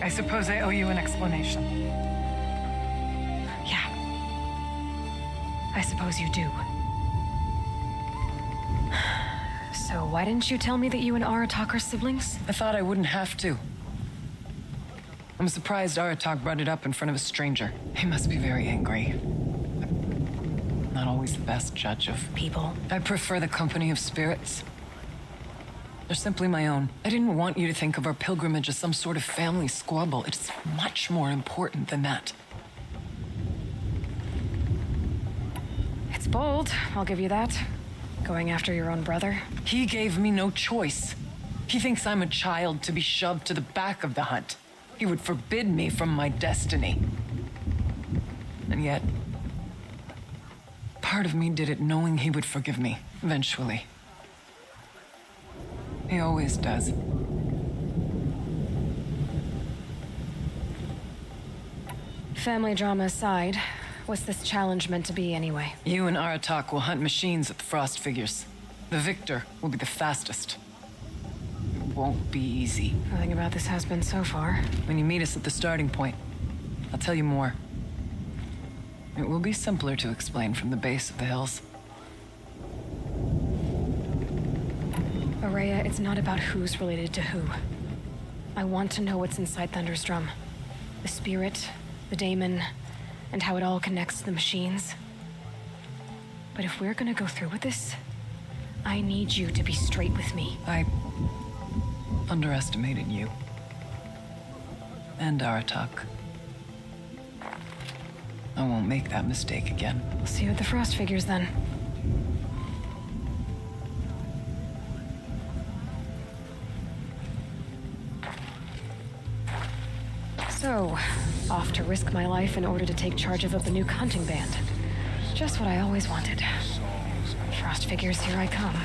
I suppose I owe you an explanation. Yeah. I suppose you do. So why didn't you tell me that you and Aratak are siblings? I thought I wouldn't have to. I'm surprised Aratak brought it up in front of a stranger. He must be very angry. not always the best judge of people. I prefer the company of spirits. They're simply my own. I didn't want you to think of our pilgrimage as some sort of family squabble. It's much more important than that. It's bold, I'll give you that. Going after your own brother. He gave me no choice. He thinks I'm a child to be shoved to the back of the hunt. He would forbid me from my destiny. And yet, part of me did it knowing he would forgive me, eventually. He always does. Family drama aside, what's this challenge meant to be anyway? You and Aratak will hunt machines at the Frost figures. The victor will be the fastest. It won't be easy. Nothing about this has been so far. When you meet us at the starting point, I'll tell you more. It will be simpler to explain from the base of the hills. Araya, it's not about who's related to who. I want to know what's inside Thunder's drum. The spirit, the daemon, and how it all connects to the machines. But if we're gonna go through with this, I need you to be straight with me. I underestimated you. And Aratak. I won't make that mistake again. We'll see you at the Frost figures then. So, off to risk my life in order to take charge of a Banuk hunting band. Just what I always wanted. Frost figures, here I come.